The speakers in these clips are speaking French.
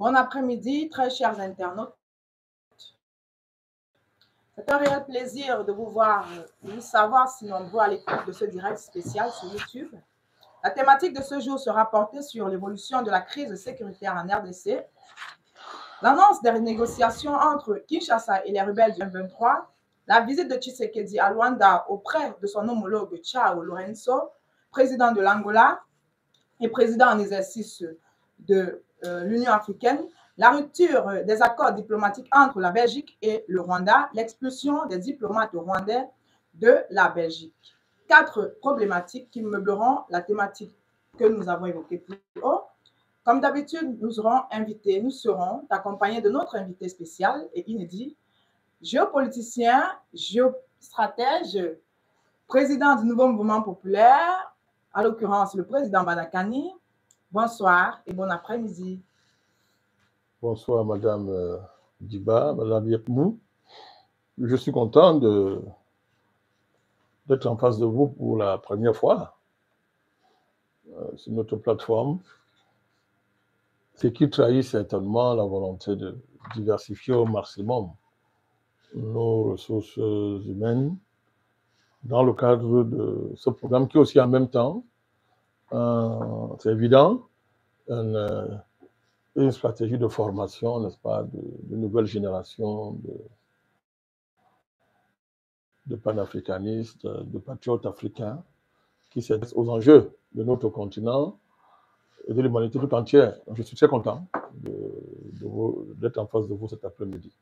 Bon après-midi, très chers internautes. C'est un réel plaisir de vous voir et de savoir si nombreux à l'écoute de ce direct spécial sur YouTube. La thématique de ce jour sera portée sur l'évolution de la crise sécuritaire en RDC, l'annonce des négociations entre Kinshasa et les rebelles du M23, la visite de Tshisekedi à Luanda auprès de son homologue João Lourenço, président de l'Angola et président en exercice de l'Union africaine, la rupture des accords diplomatiques entre la Belgique et le Rwanda, l'expulsion des diplomates rwandais de la Belgique. 4 problématiques qui meubleront la thématique que nous avons évoquée plus haut. Comme d'habitude, nous serons accompagnés de notre invité spécial et inédit, géopoliticien, géostratège, président du nouveau mouvement populaire, à l'occurrence le président Banakani. Bonsoir et bon après-midi. Bonsoir Madame Diba, Madame Yekmou. Je suis content d'être en face de vous pour la première fois sur notre plateforme, ce qui trahit certainement la volonté de diversifier au maximum nos ressources humaines dans le cadre de ce programme qui est aussi en même temps, c'est évident, une stratégie de formation, n'est-ce pas, de nouvelle génération de panafricanistes, de patriotes africains qui s'intéressent aux enjeux de notre continent et de l'humanité tout entière. Je suis très content d'être en face de vous cet après-midi.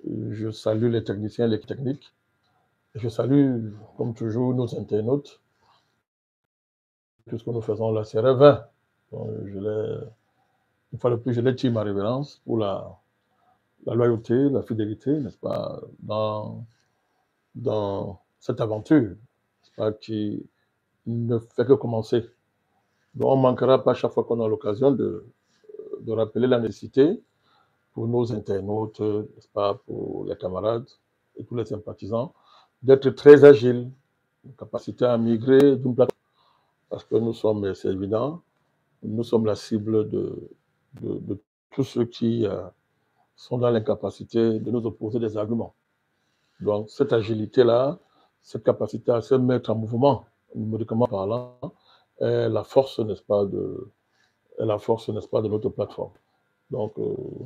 Je salue les techniciens et les techniques. Et je salue, comme toujours, nos internautes. Tout ce que nous faisons là, c'est rêvin. Une fois de plus, je les tire ma révérence pour la loyauté, la fidélité, n'est-ce pas, dans cette aventure, n'est-ce pas, qui ne fait que commencer. Donc, on ne manquera pas chaque fois qu'on a l'occasion de rappeler la nécessité pour nos internautes, n'est-ce pas, pour les camarades et tous les sympathisants, d'être très agiles, une capacité à migrer d'une plateforme, parce que nous sommes, c'est évident, nous sommes la cible de tous ceux qui sont dans l'incapacité de nous opposer des arguments. Donc, cette agilité-là, cette capacité à se mettre en mouvement, numériquement parlant, est la force, n'est-ce pas, de notre plateforme. Donc,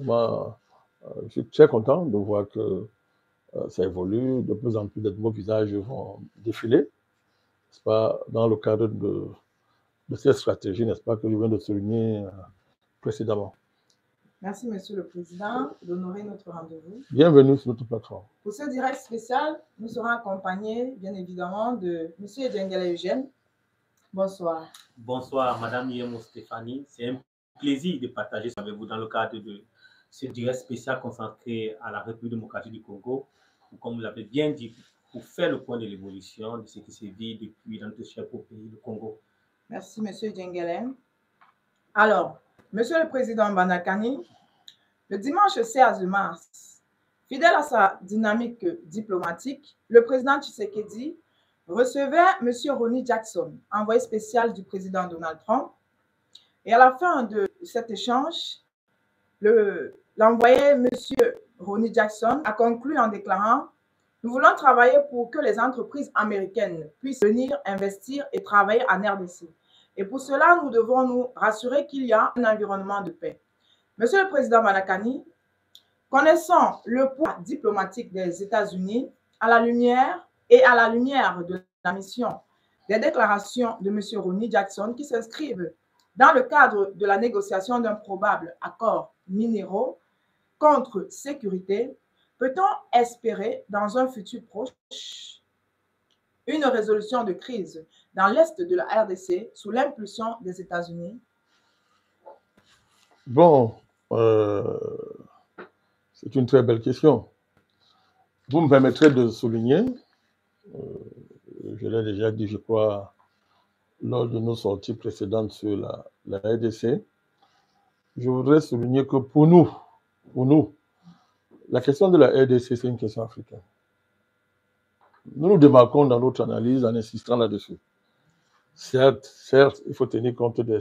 moi, je suis très content de voir que ça évolue, de plus en plus de nouveaux visages vont défiler, n'est-ce pas, dans le cadre de cette stratégie, n'est-ce pas, que je viens de souligner précédemment. Merci, Monsieur le Président, d'honorer notre rendez-vous. Bienvenue sur notre plateforme. Pour ce direct spécial, nous serons accompagnés, bien évidemment, de Monsieur Djengele Eugène. Bonsoir. Bonsoir, Madame Yemo Stéphanie. C'est un plaisir de partager avec vous dans le cadre de ce direct spécial consacré à la République démocratique du Congo, comme vous l'avez bien dit, pour faire le point de l'évolution de ce qui se vit depuis dans notre cher pays, le Congo. Merci, Monsieur Djengele. Alors, Monsieur le Président Banakani, le dimanche 16 mars, fidèle à sa dynamique diplomatique, le président Tshisekedi recevait M. Ronny Jackson, envoyé spécial du président Donald Trump. Et à la fin de cet échange, l'envoyé M. Ronny Jackson a conclu en déclarant « Nous voulons travailler pour que les entreprises américaines puissent venir investir et travailler en RDC. Et pour cela, nous devons nous rassurer qu'il y a un environnement de paix. » Monsieur le Président Banakani, connaissant le poids diplomatique des États-Unis à la lumière de la mission des déclarations de M. Ronny Jackson qui s'inscrivent dans le cadre de la négociation d'un probable accord minéraux contre sécurité, peut-on espérer dans un futur proche une résolution de crise dans l'est de la RDC sous l'impulsion des États-Unis? Bon, c'est une très belle question. Vous me permettrez de souligner, je l'ai déjà dit, je crois, lors de nos sorties précédentes sur la RDC, je voudrais souligner que pour nous, la question de la RDC, c'est une question africaine. Nous nous démarquons dans notre analyse en insistant là-dessus. Certes, il faut tenir compte des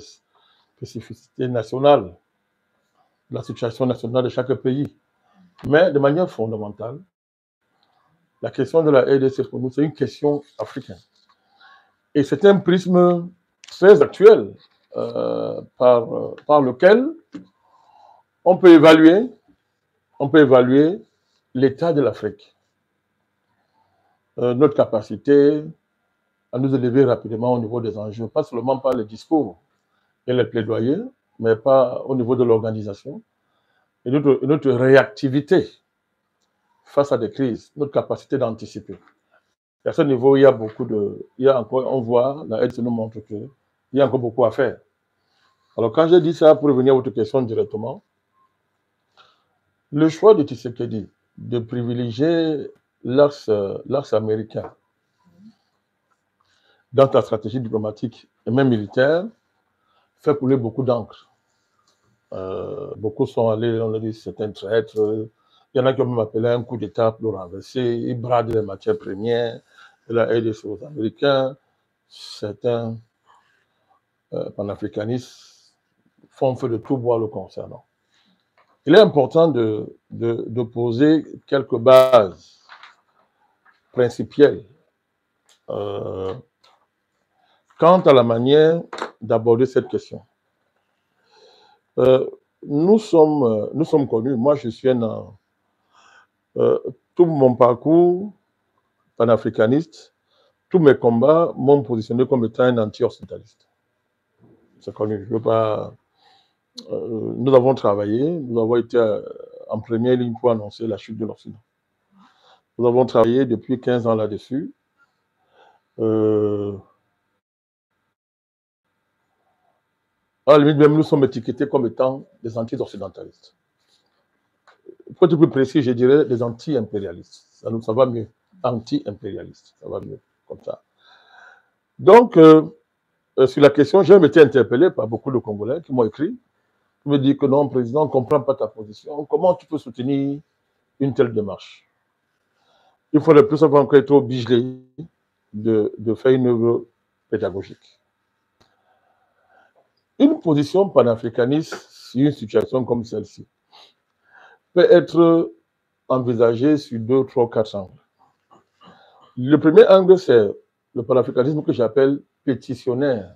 spécificités nationales la situation nationale de chaque pays. Mais de manière fondamentale, la question de la RDC pour nous, c'est une question africaine. Et c'est un prisme très actuel par lequel on peut évaluer l'état de l'Afrique. Notre capacité à nous élever rapidement au niveau des enjeux, pas seulement par les discours et les plaidoyers, mais pas au niveau de l'organisation. Et notre réactivité face à des crises, notre capacité d'anticiper. Et à ce niveau, il y a beaucoup de... Il y a encore, on voit, la aide nous montre qu'il y a encore beaucoup à faire. Alors quand j'ai dit ça, pour revenir à votre question directement, le choix de Tshisekedi de privilégier l'axe américain dans ta stratégie diplomatique et même militaire fait couler beaucoup d'encre. Beaucoup sont allés, on a dit, c'est un traître. Il y en a qui ont même appelé un coup d'État pour le renverser. Ils bradent les matières premières de la RDC aux Américains. Certains panafricanistes font feu de tout bois le concernant. Il est important de poser quelques bases principielles quant à la manière d'aborder cette question. Nous sommes connus, moi je suis tout mon parcours panafricaniste, tous mes combats m'ont positionné comme étant un anti-occidentaliste. C'est connu, je veux pas... nous avons travaillé, nous avons été en première ligne pour annoncer la chute de l'Occident. Nous avons travaillé depuis 15 ans là-dessus. À la limite, même nous sommes étiquetés comme étant des anti-occidentalistes. Pour être plus précis, je dirais des anti-impérialistes. Ça va mieux. Anti-impérialistes, ça va mieux, comme ça. Donc, sur la question, j'ai été interpellé par beaucoup de Congolais qui m'ont écrit, qui me disent que non, président, on ne comprend pas ta position. Comment tu peux soutenir une telle démarche? Il faudrait plus avoir encore être obligé de faire une œuvre pédagogique. Une position panafricaniste sur une situation comme celle-ci peut être envisagée sur 2, 3, 4 angles. Le premier angle, c'est le panafricanisme que j'appelle pétitionnaire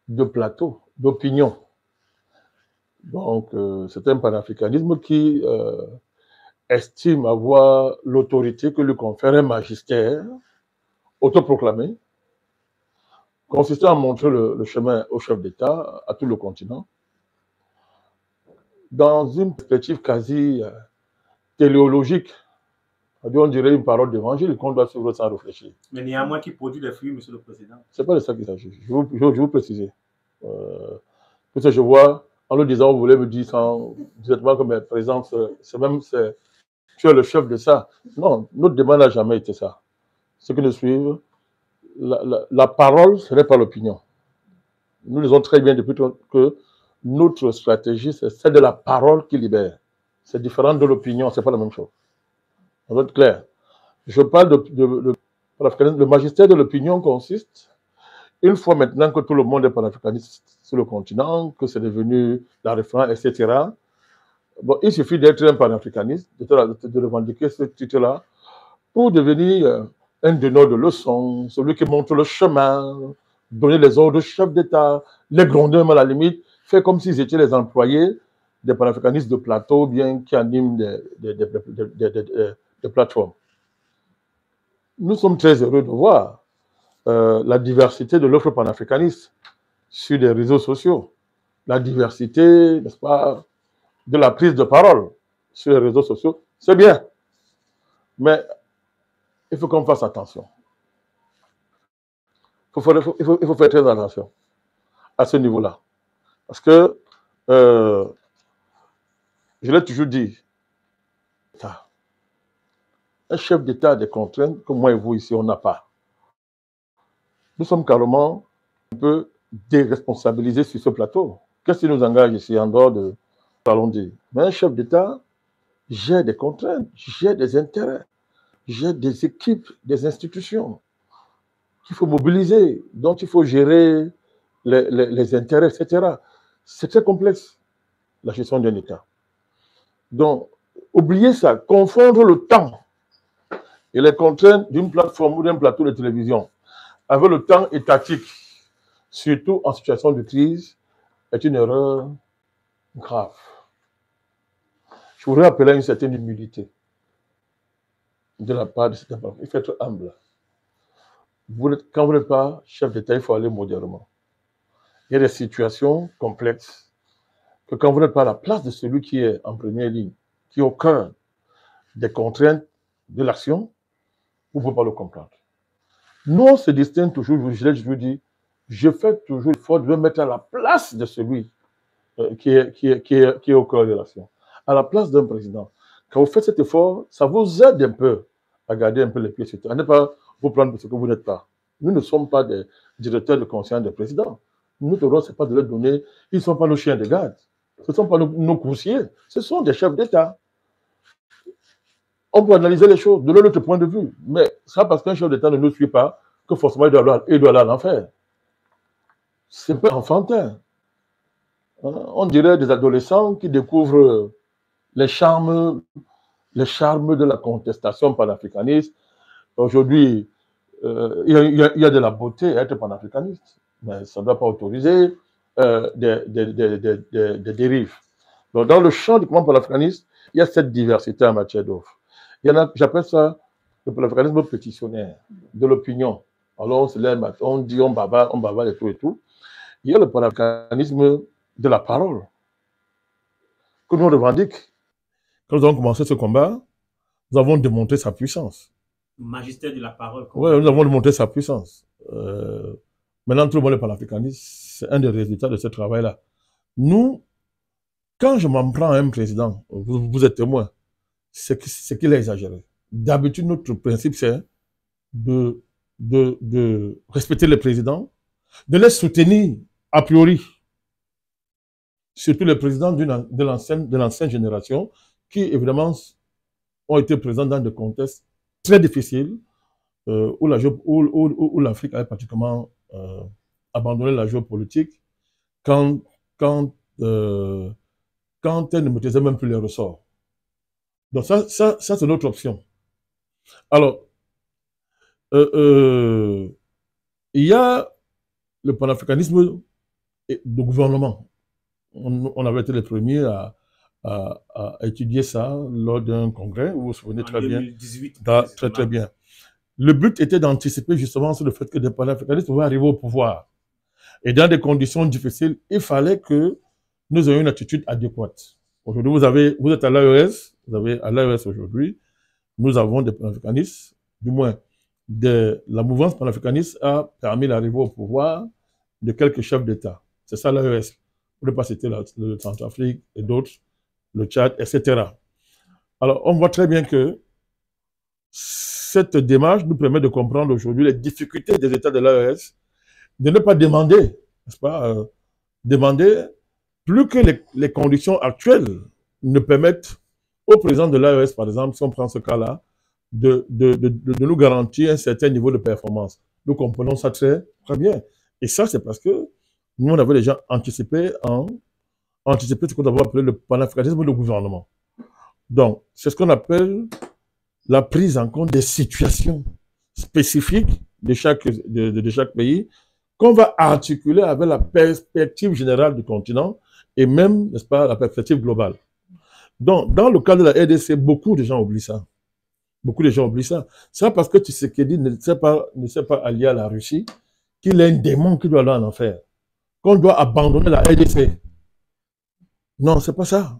de plateau, d'opinion. Donc, c'est un panafricanisme qui estime avoir l'autorité que lui confère un magistère autoproclamé, consistant à montrer le chemin au chef d'État, à tout le continent, dans une perspective quasi téléologique. On dirait une parole d'évangile qu'on doit suivre sans réfléchir. Mais néanmoins qui produit des fruits, Monsieur le Président. Ce n'est pas de ça qu'il s'agit. Je vais vous préciser. Parce que je vois, en le disant, vous voulez me dire sans directement comme présence, tu es le chef de ça. Non, notre demande n'a jamais été ça. Ce que nous suivons, la parole, ce n'est pas l'opinion. Nous le disons très bien depuis que notre stratégie, c'est celle de la parole qui libère. C'est différent de l'opinion, ce n'est pas la même chose. On va être clair. Je parle le magistère de l'opinion consiste, une fois maintenant que tout le monde est panafricaniste sur le continent, que c'est devenu la référence, etc., bon, il suffit d'être un panafricaniste, de revendiquer ce titre-là, pour devenir un donneur de leçons, celui qui montre le chemin, donner les ordres au chef d'État, les gronder même à la limite, faire comme s'ils étaient les employés des panafricanistes de plateau, bien qui animent des plateformes. Nous sommes très heureux de voir la diversité de l'offre panafricaniste sur les réseaux sociaux, la diversité, n'est-ce pas, de la prise de parole sur les réseaux sociaux, c'est bien. Mais il faut qu'on fasse attention. Il faut faire très attention à ce niveau-là. Parce que, je l'ai toujours dit, un chef d'État a des contraintes que moi et vous ici, on n'a pas. Nous sommes carrément un peu déresponsabilisés sur ce plateau. Qu'est-ce qui nous engage ici en dehors de parlons dire? Mais un chef d'État gère des contraintes, gère des intérêts, gère des équipes, des institutions qu'il faut mobiliser, dont il faut gérer les intérêts, etc. C'est très complexe. la gestion d'un État. Donc, oubliez ça, confondre le temps et les contraintes d'une plateforme ou d'un plateau de télévision avec le temps étatique, surtout en situation de crise, est une erreur grave. Je voudrais appeler à une certaine humilité de la part de cet homme. Il faut être humble. Quand vous n'êtes pas chef d'État, il faut aller modérément. Il y a des situations complexes que quand vous n'êtes pas à la place de celui qui est en première ligne, qui est au cœur des contraintes de l'action, vous ne pouvez pas le comprendre. Nous, on se distingue toujours, je vous dis, je fais toujours l'effort de me mettre à la place de celui qui est au cœur de l'action, à la place d'un président. Quand vous faites cet effort, ça vous aide un peu à garder un peu les pieds sur terre, à ne pas vous prendre pour ce que vous n'êtes pas. Nous ne sommes pas des directeurs de conscience des présidents. Notre rôle, ce n'est pas de leur donner, ils ne sont pas nos chiens de garde. Ce ne sont pas nos coursiers, ce sont des chefs d'État. On peut analyser les choses de notre point de vue, mais c'est pas parce qu'un chef d'État ne nous suit pas que forcément il doit aller à l'enfer. C'est un peu enfantin. On dirait des adolescents qui découvrent les charmes de la contestation panafricaniste. Aujourd'hui, il y a de la beauté à être panafricaniste, mais ça ne doit pas autoriser des dérives. Donc, dans le champ du courant panafricaniste, il y a cette diversité en matière d'offres. J'appelle ça le panafricanisme pétitionnaire, de l'opinion. Alors, on se lève, on dit, on bavard et tout et tout. Il y a le panafricanisme de la parole, que nous revendiquons. Quand nous avons commencé ce combat, nous avons démontré sa puissance. Le magistère de la parole. Oui, nous avons démontré sa puissance. Maintenant, tout le monde est panafricaniste. C'est un des résultats de ce travail-là. Nous, quand je m'en prends à un président, vous êtes témoin, c'est qu'il a exagéré. D'habitude, notre principe, c'est de respecter les présidents, de les soutenir a priori. Surtout les présidents de l'ancienne génération, qui évidemment ont été présents dans des contextes très difficiles, où l'Afrique avait pratiquement abandonné la géopolitique quand elle ne maîtrisait même plus les ressorts. Donc ça c'est notre option. Alors, il y a le panafricanisme de gouvernement. On avait été les premiers à étudier ça lors d'un congrès, vous vous souvenez très 2018, bien. Très bien. Le but était d'anticiper justement sur le fait que des panafricanistes pouvaient arriver au pouvoir. Et dans des conditions difficiles, il fallait que nous ayons une attitude adéquate. Aujourd'hui, vous êtes à l'AES, à l'AES aujourd'hui, nous avons des panafricanistes, du moins, la mouvance panafricaniste a permis l'arrivée au pouvoir de quelques chefs d'État. C'est ça l'AES. Pour ne pas citer le Centrafrique et d'autres, le Tchad, etc. Alors, on voit très bien que cette démarche nous permet de comprendre aujourd'hui les difficultés des États de l'AES, de ne pas demander, n'est-ce pas, demander plus que les conditions actuelles ne permettent au président de l'AES, par exemple, si on prend ce cas-là, de nous garantir un certain niveau de performance. Nous comprenons ça très bien. Et ça, c'est parce que nous, on avait déjà anticipé ce qu'on avait appelé le panafricanisme de gouvernement. Donc, c'est ce qu'on appelle la prise en compte des situations spécifiques de chaque pays qu'on va articuler avec la perspective générale du continent et même, n'est-ce pas, la perspective globale. Donc, dans le cas de la RDC, beaucoup de gens oublient ça. C'est parce que Tshisekedi ne s'est pas allié à la Russie qu'il est un démon qui doit aller en enfer. Qu'on doit abandonner la RDC. Non, c'est pas ça.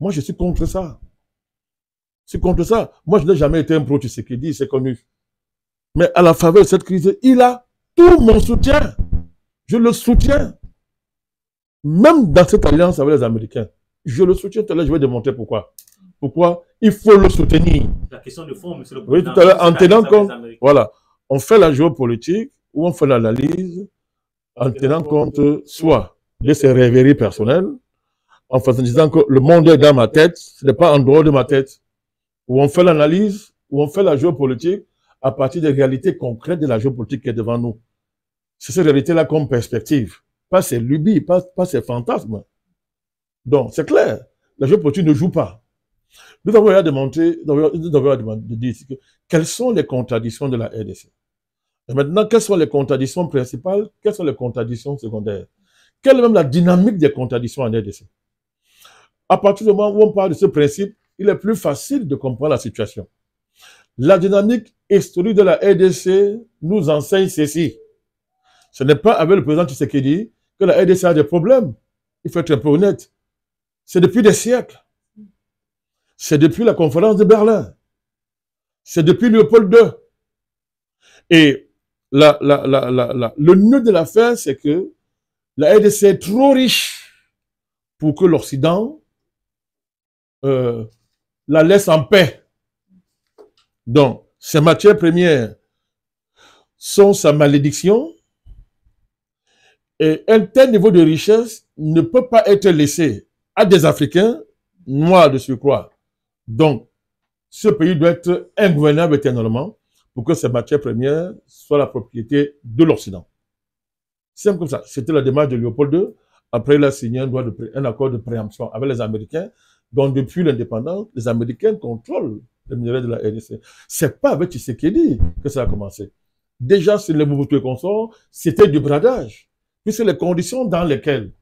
Moi, je suis contre ça. Moi, je n'ai jamais été un pro-Tshisekedi, c'est connu. Mais à la faveur de cette crise, il a tout mon soutien. Je le soutiens. Même dans cette alliance avec les Américains. Je le soutiens. Tout à l'heure, je vais démontrer pourquoi. Pourquoi il faut le soutenir. La question de fond, monsieur le président. Oui, tout à l'heure, en tenant compte, voilà, on fait la géopolitique ou on fait l'analyse en tenant compte soit de ses rêveries personnelles, en disant que le monde est dans ma tête, ce n'est pas en dehors de ma tête, où on fait l'analyse, où on fait la géopolitique à partir des réalités concrètes de la géopolitique qui est devant nous. C'est cette réalité-là comme perspective, pas ces lubies, pas ces fantasmes. Donc, c'est clair, la géopolitique ne joue pas. Nous avons à démontrer, de dire quelles sont les contradictions de la RDC. Et maintenant, quelles sont les contradictions principales, quelles sont les contradictions secondaires? Quelle est même la dynamique des contradictions en RDC? À partir du moment où on parle de ce principe, il est plus facile de comprendre la situation. La dynamique historique de la RDC nous enseigne ceci. Ce n'est pas avec le président Tshisekedi que la RDC a des problèmes. Il faut être un peu honnête. C'est depuis des siècles. C'est depuis la conférence de Berlin. C'est depuis Léopold II. Et le nœud de l'affaire, c'est que la RDC est trop riche pour que l'Occident la laisse en paix. Donc, ces matières premières sont sa malédiction. Et un tel niveau de richesse ne peut pas être laissé à des Africains noirs de surcroît. Donc, ce pays doit être ingouvernable éternellement pour que ces matières premières soient la propriété de l'Occident. C'est comme ça. C'était la démarche de Léopold II. Après, il a signé un accord de préemption avec les Américains. Donc, depuis l'indépendance, les Américains contrôlent les minerais de la RDC. C'est pas avec Tshisekedi que ça a commencé. Déjà, sur les Mobutu et consorts, c'était du bradage. Puisque les conditions dans lesquelles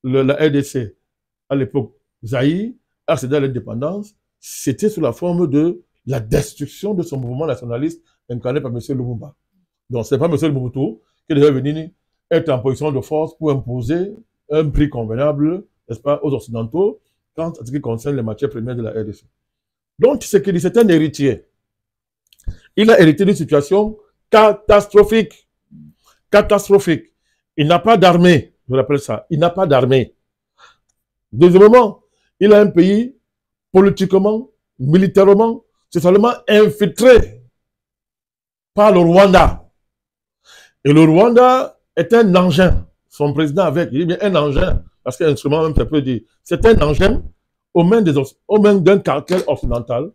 la RDC, à l'époque, Zaïre, accédait à l'indépendance, c'était sous la forme de la destruction de son mouvement nationaliste incarné par M. Lumumba. Donc, ce n'est pas M. Mobutu qui devait venir être en position de force pour imposer un prix convenable, n'est-ce pas, aux Occidentaux, quant à ce qui concerne les matières premières de la RDC. Donc, c'est un héritier. Il a hérité d'une situation catastrophique. Catastrophique. Il n'a pas d'armée, je rappelle ça, il n'a pas d'armée. Deuxièmement, il a un pays politiquement, militairement, totalement infiltré par le Rwanda. Et le Rwanda est un engin. Son président avec, il dit bien un engin, parce qu'un instrument même, ça peut dire, c'est un engin aux mains d'un cartel occidental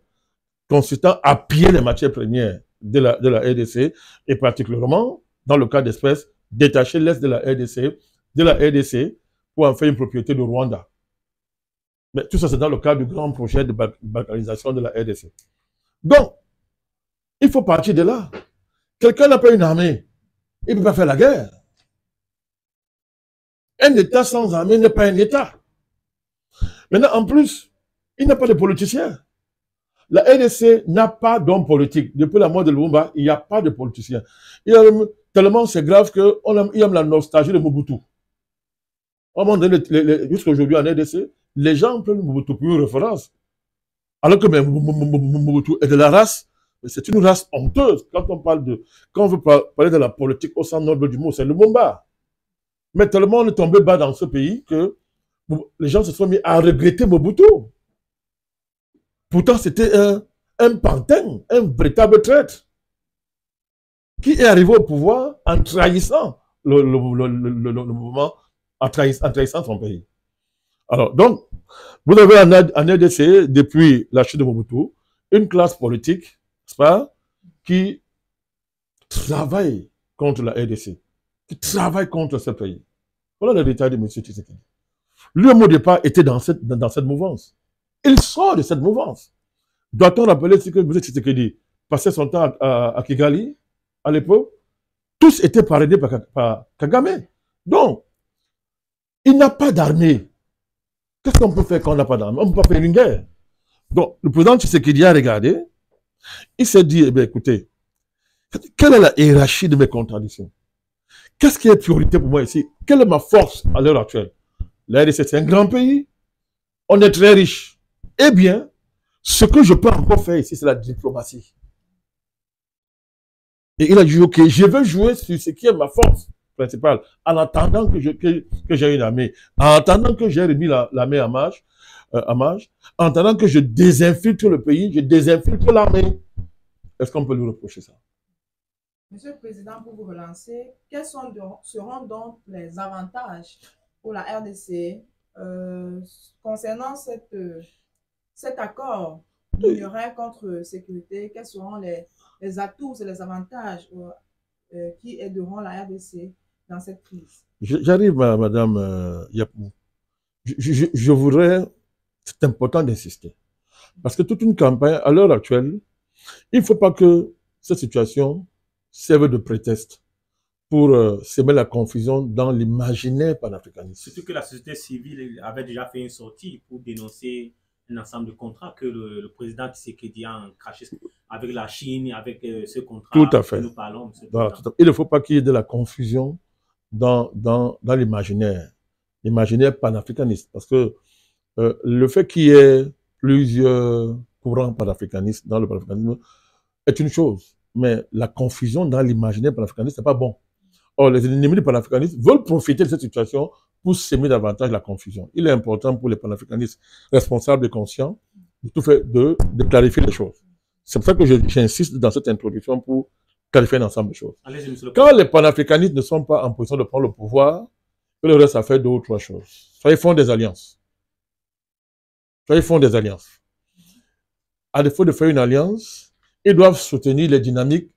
consistant à piller les matières premières de la RDC et particulièrement, dans le cas d'espèce, détacher l'Est de la RDC pour en faire une propriété du Rwanda. Mais tout ça, c'est dans le cadre du grand projet de balkanisation de la RDC. Donc, il faut partir de là. Quelqu'un n'a pas une armée, il ne peut pas faire la guerre. Un État sans armée n'est pas un État. Maintenant, en plus, il n'a pas de politiciens. La RDC n'a pas d'homme politique. Depuis la mort de Lumumba, il n'y a pas de politiciens. Tellement c'est grave qu'il y a la nostalgie de Mobutu. Jusqu'à aujourd'hui en RDC, les gens prennent Mobutu pour une référence. Alors que Mobutu est de la race, c'est une race honteuse. Quand on veut parler de la politique au sens noble du mot, c'est Lumumba. Mais tellement on est tombé bas dans ce pays que les gens se sont mis à regretter Mobutu. Pourtant, c'était un pantin, un véritable traître, qui est arrivé au pouvoir en trahissant le mouvement, en trahissant son pays. Alors, donc, vous avez en RDC, depuis la chute de Mobutu, une classe politique, n'est-ce pas, qui travaille contre la RDC, qui travaille contre ce pays. Voilà le détail de M. Tshisekedi. Lui, au départ, était dans cette mouvance. Il sort de cette mouvance. Doit-on rappeler ce que M. Tshisekedi passait son temps à Kigali, à l'époque? Tous étaient parrainés par Kagame. Donc, il n'a pas d'armée. Qu'est-ce qu'on peut faire quand on n'a pas d'armée? On ne peut pas faire une guerre. Donc, le président Tshisekedi a regardé, il s'est dit, eh bien, écoutez, quelle est la hiérarchie de mes contradictions? Qu'est-ce qui est priorité pour moi ici? Quelle est ma force à l'heure actuelle? La RDC, c'est un grand pays. On est très riche. Eh bien, ce que je peux encore faire ici, c'est la diplomatie. Et il a dit, ok, je vais jouer sur ce qui est ma force principale, en attendant que j'ai une armée, en attendant que j'ai remis l'armée à marche, en attendant que je désinfiltre le pays, je désinfiltre l'armée. Est-ce qu'on peut lui reprocher ça? Monsieur le Président, pour vous relancer, quels seront donc les avantages pour la RDC concernant cet accord minerai contre sécurité? Quels seront les atouts et les avantages qui aideront la RDC dans cette crise? J'arrive, Madame Yapou. je voudrais, c'est important d'insister. Parce que toute une campagne, à l'heure actuelle, il ne faut pas que cette situation serve de prétexte pour semer la confusion dans l'imaginaire panafricaniste. Surtout que la société civile avait déjà fait une sortie pour dénoncer un ensemble de contrats que le président Tshisekedi a craché avec la Chine, avec ce contrat Tout à fait. que nous parlons. Voilà, tout à fait. Il ne faut pas qu'il y ait de la confusion dans l'imaginaire panafricaniste. Parce que le fait qu'il y ait plusieurs courants panafricanistes dans le panafricanisme est une chose. Mais la confusion dans l'imaginaire panafricaniste, ce n'est pas bon. Or, les ennemis du panafricanisme veulent profiter de cette situation pour semer davantage la confusion. Il est important pour les panafricanistes responsables et conscients de tout fait de clarifier les choses. C'est pour ça que j'insiste dans cette introduction pour clarifier un ensemble de choses. Quand les panafricanistes ne sont pas en position de prendre le pouvoir, il leur reste à faire deux ou trois choses. Soit ils font des alliances. Soit ils font des alliances. À défaut de faire une alliance, ils doivent soutenir les dynamiques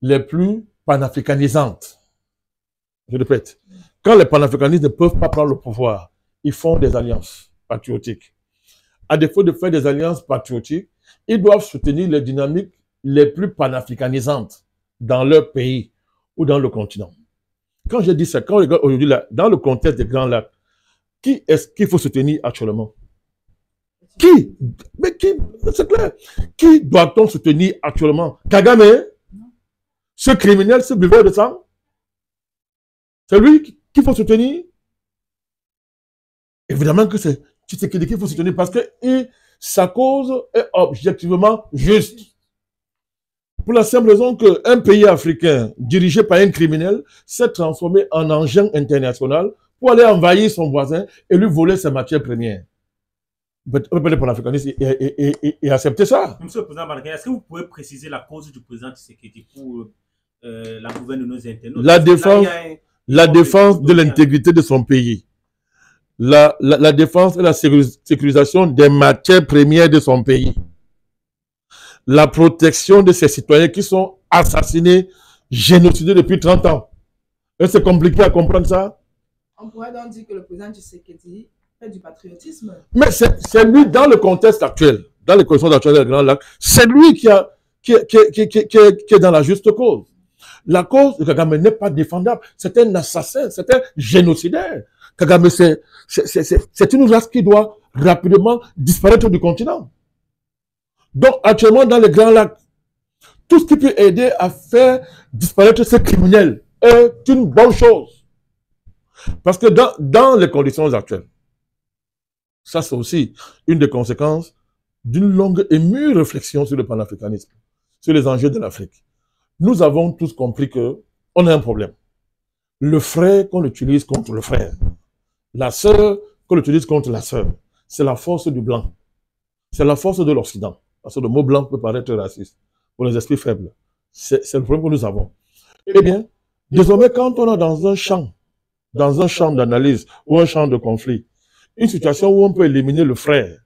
les plus panafricanisantes. Je répète, quand les panafricanistes ne peuvent pas prendre le pouvoir, ils font des alliances patriotiques. À défaut de faire des alliances patriotiques, ils doivent soutenir les dynamiques les plus panafricanisantes dans leur pays ou dans le continent. Quand je dis ça, quand on regarde aujourd'hui, dans le contexte des Grands Lacs, qui est-ce qu'il faut soutenir actuellement? Qui? Mais qui? C'est clair. Qui doit-on soutenir actuellement? Kagame? Ce criminel, ce buveur de sang? C'est lui qu'il faut soutenir. Évidemment que c'est Tshisekedi qu'il faut soutenir parce que sa cause est objectivement juste. Pour la simple raison qu'un pays africain dirigé par un criminel s'est transformé en engin international pour aller envahir son voisin et lui voler ses matières premières. On peut pour l'africanisme et accepter ça. Monsieur le Président Baraka, est-ce que vous pouvez préciser la cause du président Tshisekedi pour la gouverne de nos internautes? La défense de l'intégrité de son pays. La défense et la sécurisation des matières premières de son pays. La protection de ses citoyens qui sont assassinés, génocidés depuis 30 ans. Est-ce que c'est compliqué à comprendre ça? On pourrait donc dire que le président Tshisekedi fait du patriotisme. Mais c'est lui, dans le contexte actuel, dans les conditions actuelles des Grands Lacs, c'est lui qui est dans la juste cause. La cause de Kagame n'est pas défendable. C'est un assassin, c'est un génocidaire. Kagame, c'est une race qui doit rapidement disparaître du continent. Donc, actuellement, dans les Grands Lacs, tout ce qui peut aider à faire disparaître ces criminels est une bonne chose. Parce que dans les conditions actuelles, ça c'est aussi une des conséquences d'une longue et mûre réflexion sur le panafricanisme, sur les enjeux de l'Afrique. Nous avons tous compris qu'on a un problème. Le frère qu'on utilise contre le frère. La sœur qu'on utilise contre la sœur. C'est la force du blanc. C'est la force de l'Occident. Parce que le mot blanc peut paraître raciste pour les esprits faibles. C'est le problème que nous avons. Eh bien, désormais, quand on est dans un champ d'analyse ou un champ de conflit, une situation où on peut éliminer le frère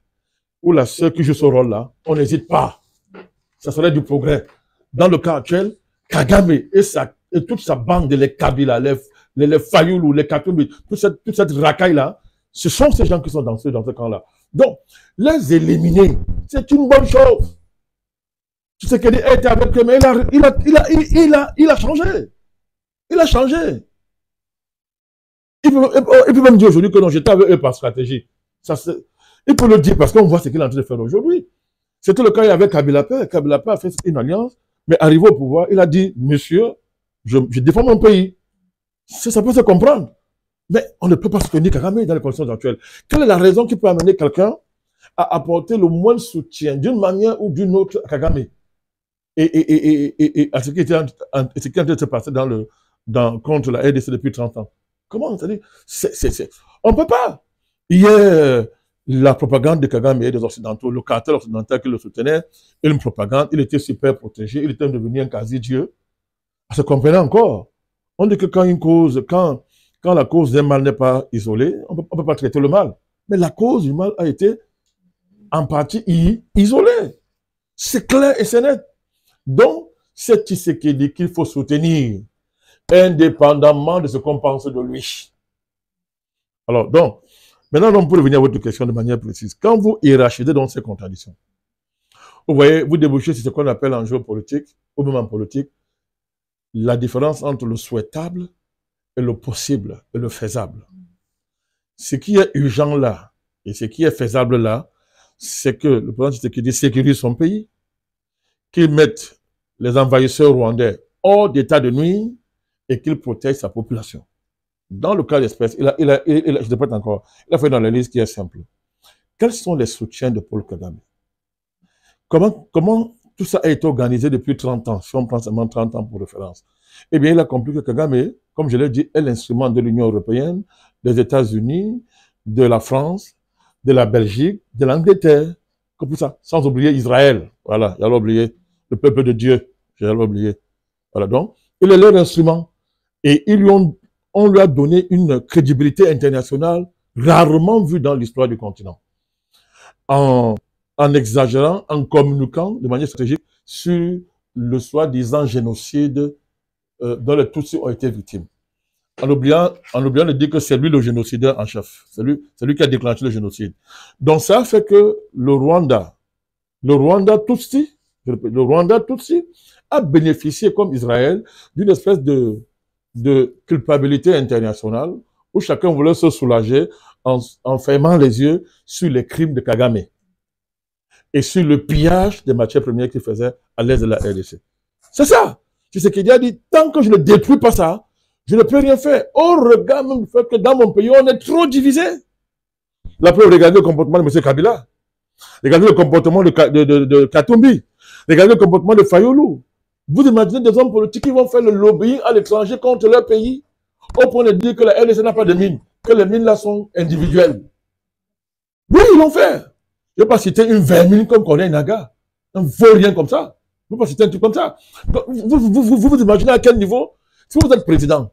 ou la sœur qui joue ce rôle-là, on n'hésite pas. Ça serait du progrès. Dans le cas actuel, Kagame et toute sa bande, les Kabila, les Fayoulou, les Katumbi, toute cette racaille-là, ce sont ces gens qui sont dans ce camp-là. Donc, les éliminer, c'est une bonne chose. Tu sais qu'il était avec eux, mais il a changé. Il a changé. Il peut même dire aujourd'hui que non, j'étais avec eux par stratégie. Il peut le dire parce qu'on voit ce qu'il est en train de faire aujourd'hui. C'était le cas avec Kabila Père. Kabila Père a fait une alliance, mais arrivé au pouvoir, il a dit, monsieur, je défends mon pays. Ça peut se comprendre. Mais on ne peut pas soutenir Kagame dans les conditions actuelles. Quelle est la raison qui peut amener quelqu'un à apporter le moins de soutien d'une manière ou d'une autre à Kagame et à ce qui est en train de se passer contre la RDC depuis 30 ans? Comment on dit? On ne peut pas. Hier, la propagande de Kagame et des Occidentaux, le cartel occidental qui le soutenait, une propagande, il était super protégé, il était devenu un quasi-dieu. Ça se comprenait encore. On dit que quand la cause d'un mal n'est pas isolée, on ne peut pas traiter le mal. Mais la cause du mal a été en partie isolée. C'est clair et c'est net. Donc, c'est Tshisekedi qu'il faut soutenir, indépendamment de ce qu'on pense de lui. Alors, donc, Maintenant, on peut revenir à votre question de manière précise. Quand vous hiérarchisez dans ces contradictions, vous voyez, vous débouchez sur ce qu'on appelle en géopolitique, ou même en politique, la différence entre le souhaitable et le possible et le faisable. Ce qui est urgent là et ce qui est faisable là, c'est que le président Tshisekedi sécurise son pays, qu'il mette les envahisseurs rwandais hors d'état de nuire et qu'il protège sa population. Dans le cas d'espèce, je répète encore, il a fait une analyse qui est simple. Quels sont les soutiens de Paul Kagame? Comment tout ça a été organisé depuis 30 ans, si on prend seulement 30 ans pour référence? Eh bien, il a compris que Kagame, comme je l'ai dit, est l'instrument de l'Union européenne, des États-Unis, de la France, de la Belgique, de l'Angleterre, comme ça, sans oublier Israël. Voilà, j'allais oublier le peuple de Dieu, j'allais oublier. Voilà, donc, il est leur instrument. Et on lui a donné une crédibilité internationale rarement vue dans l'histoire du continent. En exagérant, en communiquant de manière stratégique sur le soi-disant génocide dont les Tutsis ont été victimes. En oubliant de dire que c'est lui le génocideur en chef. C'est lui qui a déclenché le génocide. Donc ça fait que le Rwanda Tutsi a bénéficié, comme Israël, d'une espèce de culpabilité internationale où chacun voulait se soulager en fermant les yeux sur les crimes de Kagame et sur le pillage des matières premières qu'il faisait à l'est de la RDC. C'est ça. C'est ce qu'il a dit. Tant que je ne détruis pas ça, je ne peux rien faire. Au regard même du fait que dans mon pays, on est trop divisé. La preuve, regardez le comportement de M. Kabila. Regardez le comportement de Katumbi. Regardez le comportement de Fayulu. Vous imaginez des hommes politiques qui vont faire le lobbying à l'étranger contre leur pays au point de dire que la RDC n'a pas de mines, que les mines là sont individuelles. Oui, ils l'ont fait. Je ne vais pas citer une vermine comme Corneille Naga, un vaurien comme ça. Je ne vais pas citer un truc comme ça. Donc, vous imaginez à quel niveau, si vous êtes président,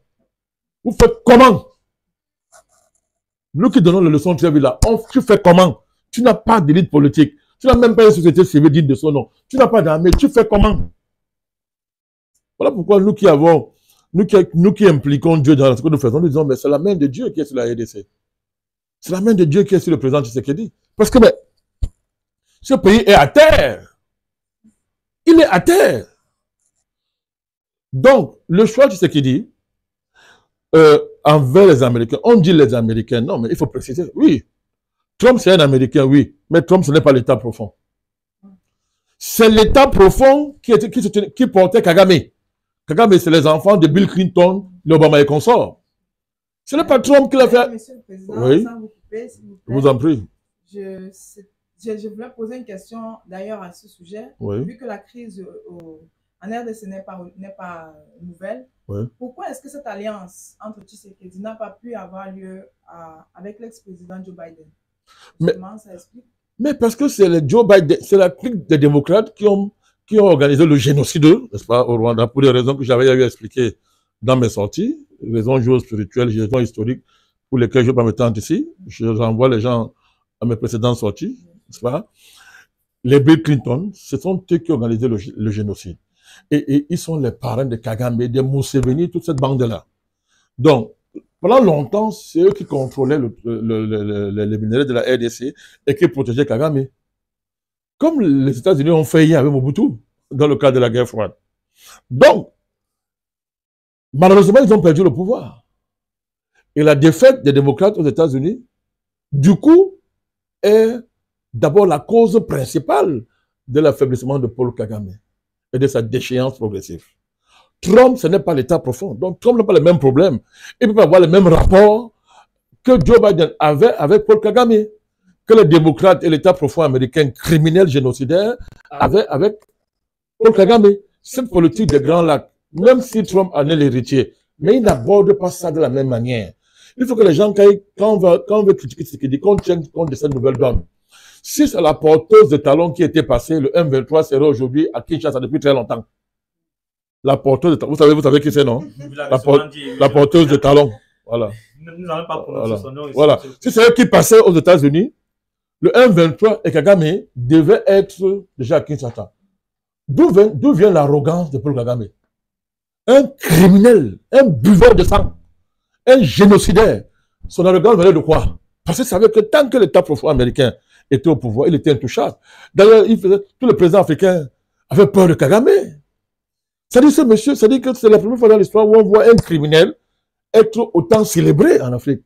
vous faites comment? Nous qui donnons les leçons de vie là, tu fais comment? Tu n'as pas d'élite politique. Tu n'as même pas une société civile digne de son nom. Tu n'as pas d'armée. Tu fais comment? Voilà pourquoi nous qui impliquons Dieu dans ce que nous faisons, nous disons, mais c'est la main de Dieu qui est sur la RDC. C'est la main de Dieu qui est sur le président Tshisekedi. Parce que, ce pays est à terre. Il est à terre. Donc, le choix de Tshisekedi, envers les Américains, on dit les Américains, non, mais il faut préciser, oui. Trump, c'est un Américain, oui, mais Trump, ce n'est pas l'État profond. C'est l'État profond qui portait Kagame. Kagame, c'est les enfants de Bill Clinton, l'Obama et consorts. Ce n'est pas Trump qui l'a fait. Monsieur le Président, oui. sans vous couper, s'il vous plaît. Je vous en prie. Je voulais poser une question d'ailleurs à ce sujet. Oui. Vu que la crise en RDC n'est pas nouvelle, oui. Pourquoi est-ce que cette alliance entre Tshisekedi n'a pas pu avoir lieu avec l'ex-président Joe Biden? Comment ça explique? Mais parce que c'est Joe Biden, c'est la clique des démocrates qui ont organisé le génocide, n'est-ce pas, au Rwanda, pour des raisons que j'avais eu expliquées dans mes sorties, raisons géospirituelles, raisons historiques, pour lesquelles je ne vais pas me tenter ici. Je renvoie les gens à mes précédentes sorties, n'est-ce pas? Les Bill Clinton, ce sont eux qui ont organisé le génocide. Et ils sont les parents de Kagame, de Museveni, toute cette bande-là. Donc, pendant longtemps, c'est eux qui contrôlaient les minéraux de la RDC et qui protégeaient Kagame. Comme les États-Unis ont fait hier avec Mobutu, dans le cadre de la guerre froide. Donc, malheureusement, ils ont perdu le pouvoir. Et la défaite des démocrates aux États-Unis, du coup, est d'abord la cause principale de l'affaiblissement de Paul Kagame et de sa déchéance progressive. Trump, ce n'est pas l'État profond. Donc, Trump n'a pas les mêmes problèmes. Il ne peut pas avoir le même rapport que Joe Biden avait avec Paul Kagame, que les démocrates et l'État profond américain criminel génocidaire avaient avec Paul Kagame. Cette politique des Grands Lacs, même si Trump en est l'héritier, mais il n'aborde pas ça de la même manière. Il faut que les gens, quand on veut critiquer ce qu'il dit, qu'on tienne compte de cette nouvelle donne. Si c'est la porteuse de talons qui était passée, le M23 serait aujourd'hui à Kinshasa depuis très longtemps. La porteuse de talons, vous savez qui c'est, non? La porteuse de talons. Voilà. Nous n'avons pas prononcé son nom. Voilà. Si c'est eux qui passaient aux États-Unis, le M23 et Kagame devaient être déjà à Kinshasa. D'où vient l'arrogance de Paul Kagame? Un criminel, un buveur de sang, un génocidaire. Son arrogance venait de quoi? Parce qu'il savait que tant que l'État profond américain était au pouvoir, il était intouchable. D'ailleurs, tous les présidents africains avaient peur de Kagame. C'est-à-dire, ce monsieur, c'est-à-dire que c'est la première fois dans l'histoire où on voit un criminel être autant célébré en Afrique.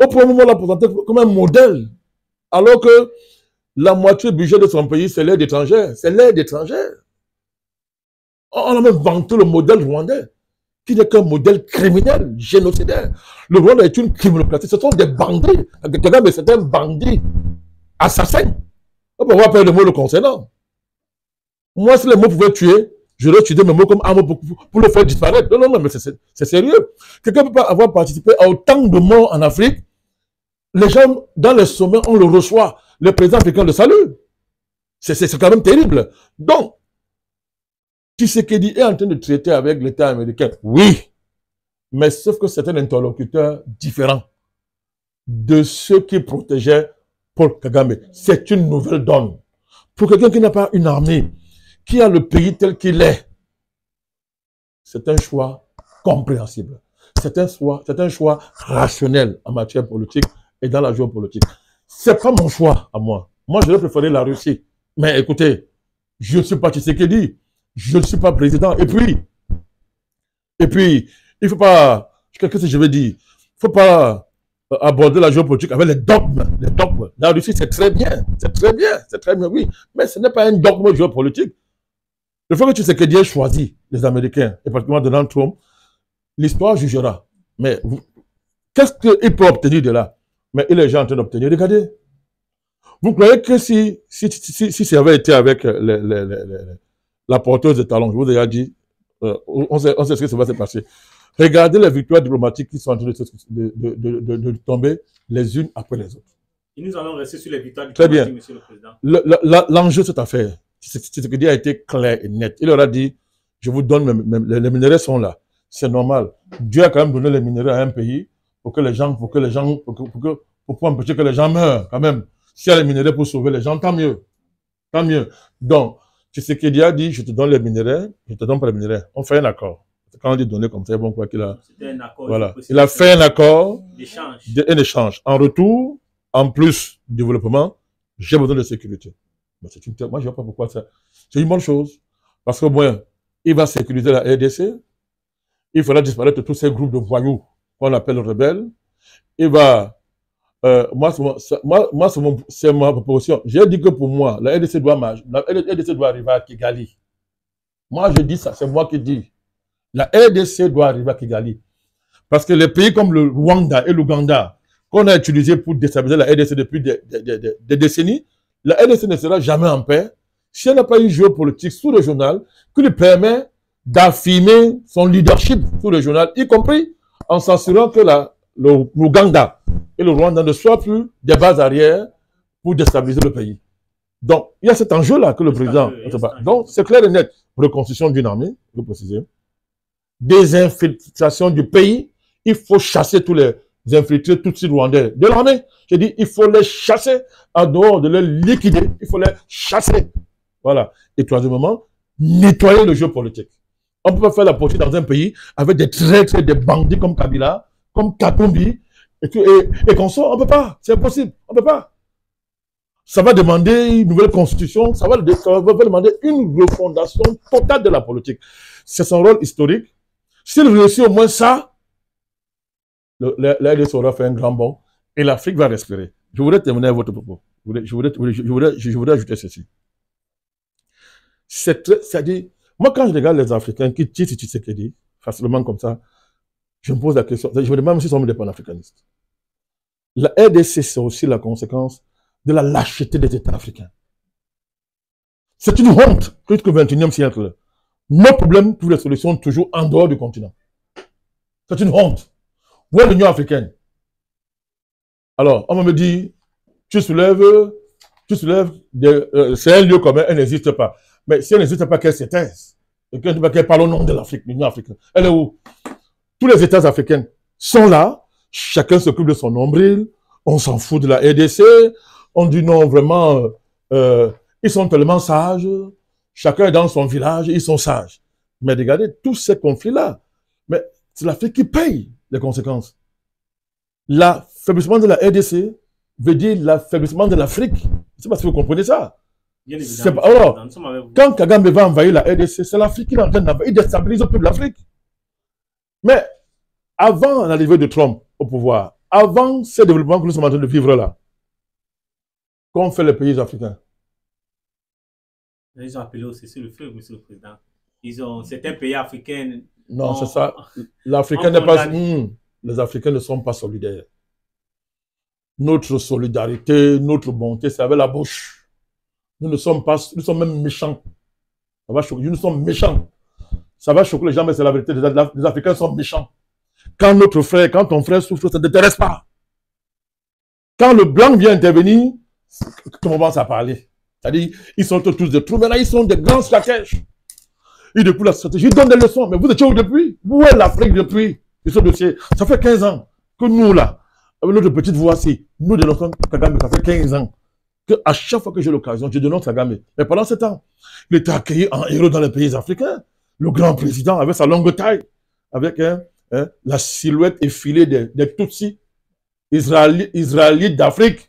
Au premier moment, on l'a présenté comme un modèle. Alors que la moitié du budget de son pays, c'est l'aide étrangère. C'est l'aide étrangère. On a même vanté le modèle rwandais, qui n'est qu'un modèle criminel, génocidaire. Le Rwanda est une criminocratie. Ce sont des bandits. Kagame, c'est un bandit, assassin. On peut avoir peur de mots le concernant. Moi, si les mots pouvaient tuer, j'aurais utilisé mes mots comme arme pour le faire disparaître. Non, non, non, mais c'est sérieux. Quelqu'un ne peut pas avoir participé à autant de morts en Afrique. Les gens, dans les sommets, on le reçoit. Le président africain le salue. C'est quand même terrible. Donc, Tshisekedi est en train de traiter avec l'État américain. Oui. Mais sauf que c'est un interlocuteur différent de ceux qui protégeaient Paul Kagame. C'est une nouvelle donne. Pour quelqu'un qui n'a pas une armée, qui a le pays tel qu'il est, c'est un choix compréhensible. C'est un choix rationnel en matière politique et dans la géopolitique. C'est pas mon choix à moi. Moi, je vais préférer la Russie. Mais écoutez, je ne suis pas Tshisekedi. Je ne suis pas président. Et puis, il ne faut pas, qu'est-ce que je veux dire? Il ne faut pas aborder la géopolitique avec les dogmes. Les dogmes. La Russie, c'est très bien. C'est très bien. C'est très bien, oui. Mais ce n'est pas un dogme géopolitique. Le fait que Tshisekedi ait choisi les Américains, et particulièrement Donald Trump, l'histoire jugera. Mais qu'est-ce qu'il peut obtenir de là? Mais il est déjà en train d'obtenir. Regardez. Vous croyez que si ça avait été avec la porteuse de talons, je vous ai déjà dit, on sait ce qui va se passer. Regardez les victoires diplomatiques qui sont en train de tomber les unes après les autres. Et nous allons rester sur les victoires diplomatiques, Monsieur le Président. L'enjeu de cette affaire, c'est ce que dit a été clair et net. Il leur a dit, je vous donne, les minéraux sont là. C'est normal. Dieu a quand même donné les minéraux à un pays pour empêcher que les gens meurent quand même. S'il y a les minéraux pour sauver les gens, tant mieux. Tant mieux. Donc, Tshisekedi a dit, je te donne les minéraux, je te donne pas les minéraux. On fait un accord. Quand on dit donner comme ça, bon, quoi qu'il a. C'était un accord. Voilà. Il a fait un accord. Un échange. En retour, en plus du développement, j'ai besoin de sécurité. Mais moi, je ne vois pas pourquoi ça. C'est une bonne chose. Parce que, bon, il va sécuriser la RDC. Il fera disparaître tous ces groupes de voyous qu'on appelle rebelles. Il va. C'est ma proposition. J'ai dit que pour moi, la RDC doit arriver à Kigali. Moi, je dis ça, c'est moi qui dis. La RDC doit arriver à Kigali. Parce que les pays comme le Rwanda et l'Ouganda, qu'on a utilisé pour déstabiliser la RDC depuis des décennies, la RDC ne sera jamais en paix si elle n'a pas une géopolitique sous-régionale qui lui permet d'affirmer son leadership sous-régional, y compris en s'assurant que l'Ouganda et le Rwanda ne soient plus des bases arrière pour déstabiliser le pays. Donc, il y a cet enjeu-là que le président... Donc, c'est clair et net. Reconstruction d'une armée, je veux préciser. Désinfiltration du pays. Il faut chasser tous les infiltrés, tous ces Rwandais de l'armée. J'ai dit, il faut les chasser en dehors de les liquider. Il faut les chasser. Voilà. Et troisièmement, nettoyer le jeu politique. On ne peut pas faire la politique dans un pays avec des traîtres, des bandits comme Kabila, comme Katumbi, et qu'on sort. On ne peut pas. C'est impossible. On ne peut pas. Ça va demander une nouvelle constitution. Ça va demander une refondation totale de la politique. C'est son rôle historique. S'il réussit au moins ça, la RDC aura fait un grand bond et l'Afrique va respirer. Je voudrais terminer votre propos. Je voudrais ajouter ceci. C'est-à-dire, moi, quand je regarde les Africains qui disent Tshisekedi, facilement comme ça, je me pose la question, je me demande s'ils sont des panafricanistes. La RDC, c'est aussi la conséquence de la lâcheté des États africains. C'est une honte jusqu'au XXIe siècle. Nos problèmes trouvent les solutions toujours en dehors du continent. C'est une honte. Où est l'Union africaine? Alors, on me dit, tu soulèves, c'est un lieu commun, elle n'existe pas. Mais si elle n'existe pas, qu'elle s'étaise. Et qu'elle parle au nom de l'Afrique, l'Union africaine. Elle est où? Tous les États africains sont là, chacun s'occupe de son nombril, on s'en fout de la RDC, on dit non, vraiment, ils sont tellement sages, chacun est dans son village, ils sont sages. Mais regardez, tous ces conflits-là, mais c'est l'Afrique qui paye les conséquences. l'affaiblissement de la RDC veut dire l'affaiblissement de l'Afrique. Je ne sais pas si vous comprenez ça. Alors, quand Kagame va envahir la RDC, c'est l'Afrique qui est en train d'envahir. Il déstabilise toute l'Afrique. Mais avant l'arrivée de Trump au pouvoir, avant ce développement que nous sommes en train de vivre là, qu'ont fait les pays africains? Ils ont appelé aussi sur le feu, monsieur le président. Certains pays africains. Non, c'est ça. L'Africain n'est pas. Les Africains ne sont pas solidaires. Notre solidarité, notre bonté, c'est avec la bouche. Nous ne sommes pas. Nous sommes même méchants. Ça va choquer. Nous sommes méchants. Ça va choquer les gens, mais c'est la vérité. Les Africains sont méchants. Quand ton frère souffre, ça ne t'intéresse pas. Quand le blanc vient intervenir, on commence à parler. C'est-à-dire, ils sont tous des trous. Maintenant, ils sont des grands stratèges. Ils découvrent la stratégie. Ils donnent des leçons. Mais vous étiez où depuis? Où est l'Afrique depuis? Ce dossier. Ça fait 15 ans que nous, là, avec notre petite voix, nous dénonçons Kagame. Ça fait 15 ans qu'à chaque fois que j'ai l'occasion, je dénonce Kagame. Mais pendant ce temps, il était accueilli en héros dans les pays africains. Le grand président, avec sa longue taille, avec la silhouette effilée des Tutsis israélites d'Afrique.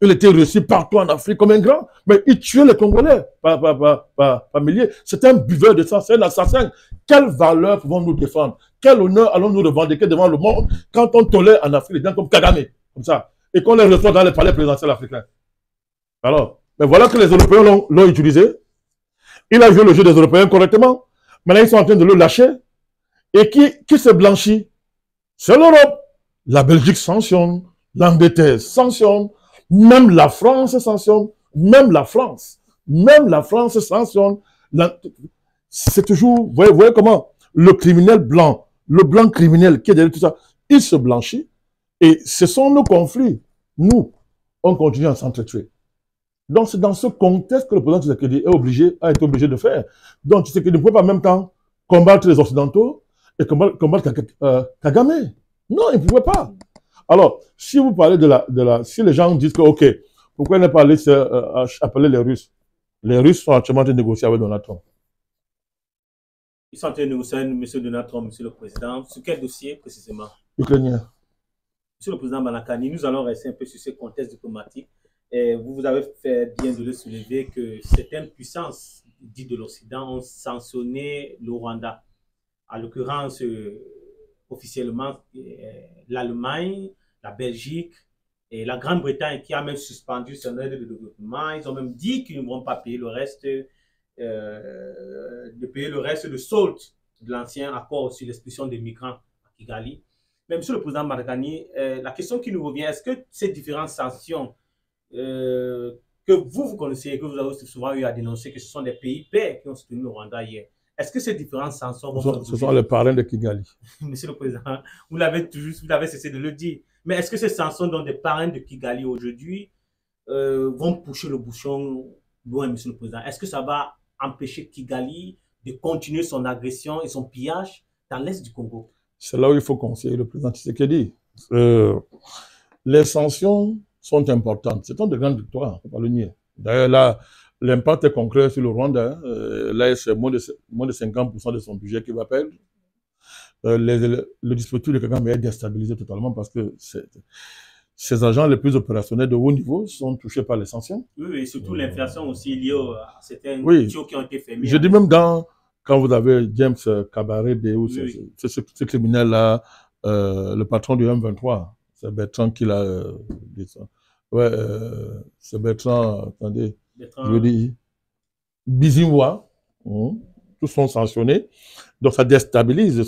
Il était reçu partout en Afrique comme un grand, mais il tuait les Congolais par milliers. C'est un buveur de sang, c'est un assassin. Quelle valeur pouvons-nous défendre? Quel honneur allons-nous revendiquer devant le monde quand on tolère en Afrique des gens comme Kagame, comme ça, et qu'on les reçoit dans les palais présidentiels africains? Alors, mais voilà que les Européens l'ont utilisé. Il a joué le jeu des Européens correctement. Maintenant, ils sont en train de le lâcher. Et qui se blanchit? C'est l'Europe. La Belgique sanctionne, l'Angleterre sanctionne, même la France sanctionne, même la France sanctionne. C'est toujours, vous voyez comment le criminel blanc, le blanc criminel qui est derrière tout ça, il se blanchit. Et ce sont nos conflits. Nous, on continue à s'entretuer. Donc, c'est dans ce contexte que le président Tshisekedi a été obligé de faire. Donc, Tshisekedi ne pouvait pas en même temps combattre les Occidentaux et combattre Kagame. Non, il ne pouvait pas. Alors, si vous parlez si les gens disent que, OK, pourquoi il n'est pas allé appeler les Russes? Les Russes sont actuellement en train de négocier avec Donald Trump. Ils sont en train de négocier avec M. Donald Trump, M. le Président. Sur quel dossier précisément? Ukrainien. Monsieur le Président Banakani, nous allons rester un peu sur ce contexte diplomatique. Et vous avez fait bien de le soulever que certaines puissances dites de l'Occident ont sanctionné le Rwanda. À l'occurrence, officiellement, l'Allemagne, la Belgique et la Grande-Bretagne qui a même suspendu son aide de développement. Ils ont même dit qu'ils ne vont pas payer le reste, de solde de l'ancien accord sur l'expulsion des migrants à Kigali. Mais Monsieur le Président Banakani, la question qui nous revient, est-ce que ces différentes sanctions que vous connaissez et que vous avez souvent eu à dénoncer, que ce sont des pays pairs qui ont soutenu le Rwanda hier, est-ce que ces différentes sanctions ce sont les parrains de Kigali? Monsieur le Président, vous l'avez cessé de le dire. Mais est-ce que ces sanctions dont des parrains de Kigali aujourd'hui vont pousser le bouchon loin, Monsieur le Président? Est-ce que ça va empêcher Kigali de continuer son agression et son pillage dans l'est du Congo? C'est là où il faut conseiller le président Tshisekedi. Les sanctions sont importantes. C'est une de grandes victoires, on ne peut pas le nier. D'ailleurs, là, l'impact est concret sur le Rwanda. Là, c'est moins de 50% de son budget qui va perdre. Le dispositif de Kagame est déstabilisé totalement parce que ces agents les plus opérationnels de haut niveau sont touchés par les sanctions. Oui, et surtout l'inflation aussi liée à certains tuyaux qui ont été fermés. Je dis même quand vous avez James Kabarebe ou ce criminel-là, le patron du M23, c'est Bertrand qui l'a dit ça. Ouais, c'est Bertrand, attendez, je dis, Bizimwa, tous sont sanctionnés. Donc ça déstabilise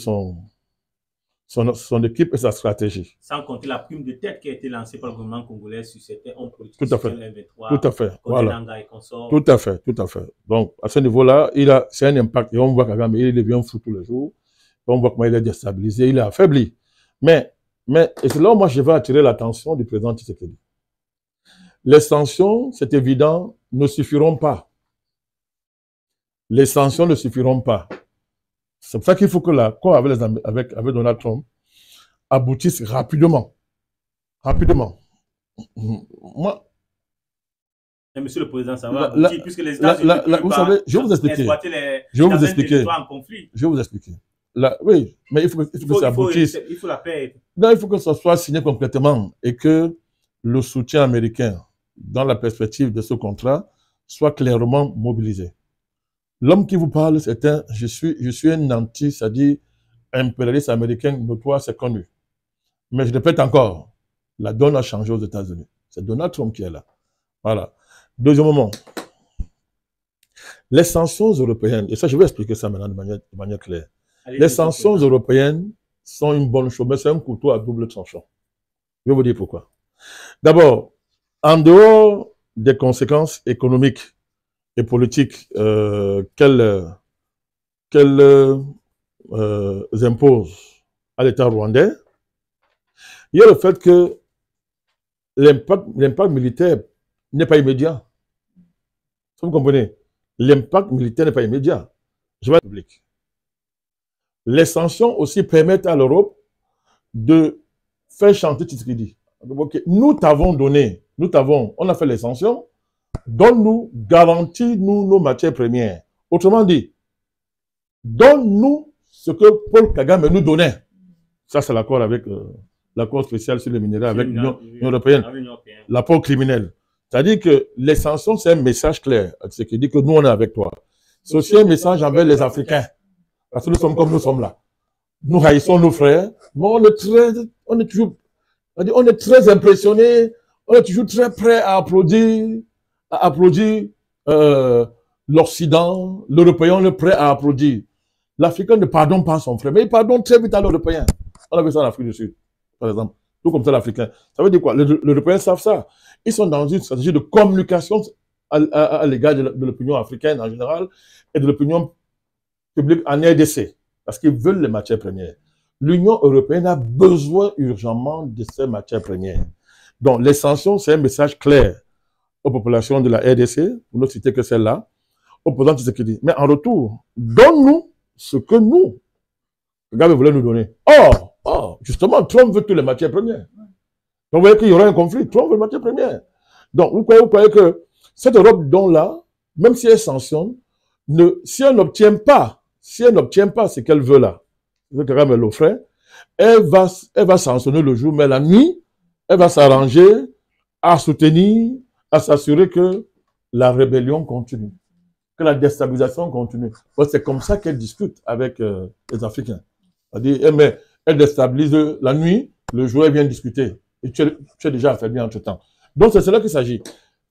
son équipe et sa stratégie. Sans compter la prime de tête qui a été lancée par le gouvernement congolais sur certains hommes politiques. Tout à fait. M23, tout à fait. Voilà. Et consorts. Tout à fait. Tout à fait. Donc à ce niveau-là, c'est un impact. Et on voit Kagame, il devient fou tous les jours. On voit comment il est déstabilisé, il est affaibli. Mais et c'est là où moi je vais attirer l'attention du président Tshisekedi. Les sanctions, c'est évident, ne suffiront pas. Les sanctions ne suffiront pas. C'est pour ça qu'il faut que l'accord avec Donald Trump aboutisse rapidement. Rapidement. Moi, mais Monsieur le Président, ça va aboutir puisque les États-Unis vous savez, je vais vous expliquer. Je vais vous expliquer. oui, mais il faut que ça aboutisse. Il faut la paix. Non, il faut que ça soit signé complètement et que le soutien américain, dans la perspective de ce contrat, soit clairement mobilisé. L'homme qui vous parle, c'est je suis un anti, c'est-à-dire impérialiste américain notoire, c'est connu. Mais je répète encore, la donne a changé aux États-Unis. C'est Donald Trump qui est là. Voilà. Deuxièmement, les sanctions européennes, et ça je vais expliquer ça maintenant de manière claire. Les sanctions européennes sont une bonne chose, mais c'est un couteau à double tranchant. Je vais vous dire pourquoi. D'abord, en dehors des conséquences économiques et politiques qu'elles imposent à l'État rwandais, il y a le fait que l'impact militaire n'est pas immédiat. Vous comprenez? L'impact militaire n'est pas immédiat. Je vais expliquer. Les sanctions aussi permettent à l'Europe de faire chanter Tshisekedi. Okay. Nous t'avons donné, on a fait les sanctions, donne-nous, garantis-nous nos matières premières. Autrement dit, donne-nous ce que Paul Kagame nous donnait. Ça, c'est l'accord avec l'accord spécial sur les minéraux avec l'Union européenne, l'accord criminel. C'est-à-dire que les sanctions, c'est un message clair. Ce qui dit que nous, on est avec toi. C'est aussi un message envers les Africains. Parce que nous sommes comme nous sommes là. Nous haïssons nos frères, mais on est très impressionnés, on est toujours très prêts à applaudir l'Occident, l'Européen, on est prêt à applaudir. L'Africain ne pardonne pas son frère, mais il pardonne très vite à l'Européen. On a vu ça en Afrique du Sud, par exemple. Tout comme ça, l'Africain. Ça veut dire quoi? Les Européens savent ça. Ils sont dans une stratégie de communication à l'égard de l'opinion africaine en général et de l'opinion publique en RDC, parce qu'ils veulent les matières premières. L'Union européenne a besoin urgemment de ces matières premières. Donc, les sanctions, c'est un message clair aux populations de la RDC, pour ne citer que celle-là, opposant tout ce qu'il dit. Mais en retour, donne-nous ce que nous, Kagame voulait nous donner. Or, justement, Trump veut toutes les matières premières. Donc, vous voyez qu'il y aura un conflit. Trump veut les matières premières. Donc, vous croyez que cette Europe dont-là, même si elle sanctionne, si elle n'obtient pas ce qu'elle veut là, ce que Kagame l'offrait, elle va sanctionner le jour, mais la nuit, elle va s'arranger à soutenir, à s'assurer que la rébellion continue, que la déstabilisation continue. C'est comme ça qu'elle discute avec les Africains. C'est-à-dire, elle déstabilise la nuit, le jour, elle vient discuter. Et tu es déjà affaibli entre-temps. Donc, c'est cela qu'il s'agit.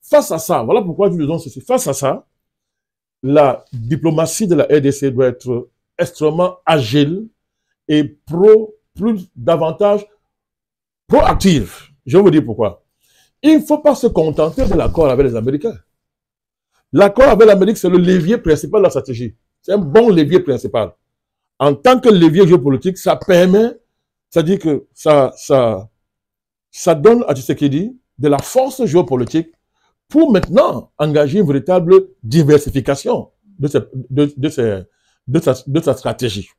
Face à ça, voilà pourquoi nous disons ceci. Face à ça, la diplomatie de la RDC doit être extrêmement agile et davantage proactive. Je vais vous dire pourquoi. Il ne faut pas se contenter de l'accord avec les Américains. L'accord avec l'Amérique, c'est le levier principal de la stratégie. C'est un bon levier principal. En tant que levier géopolitique, ça permet, c'est-à-dire que ça donne à Tshisekedi de la force géopolitique pour maintenant engager une véritable diversification de sa stratégie.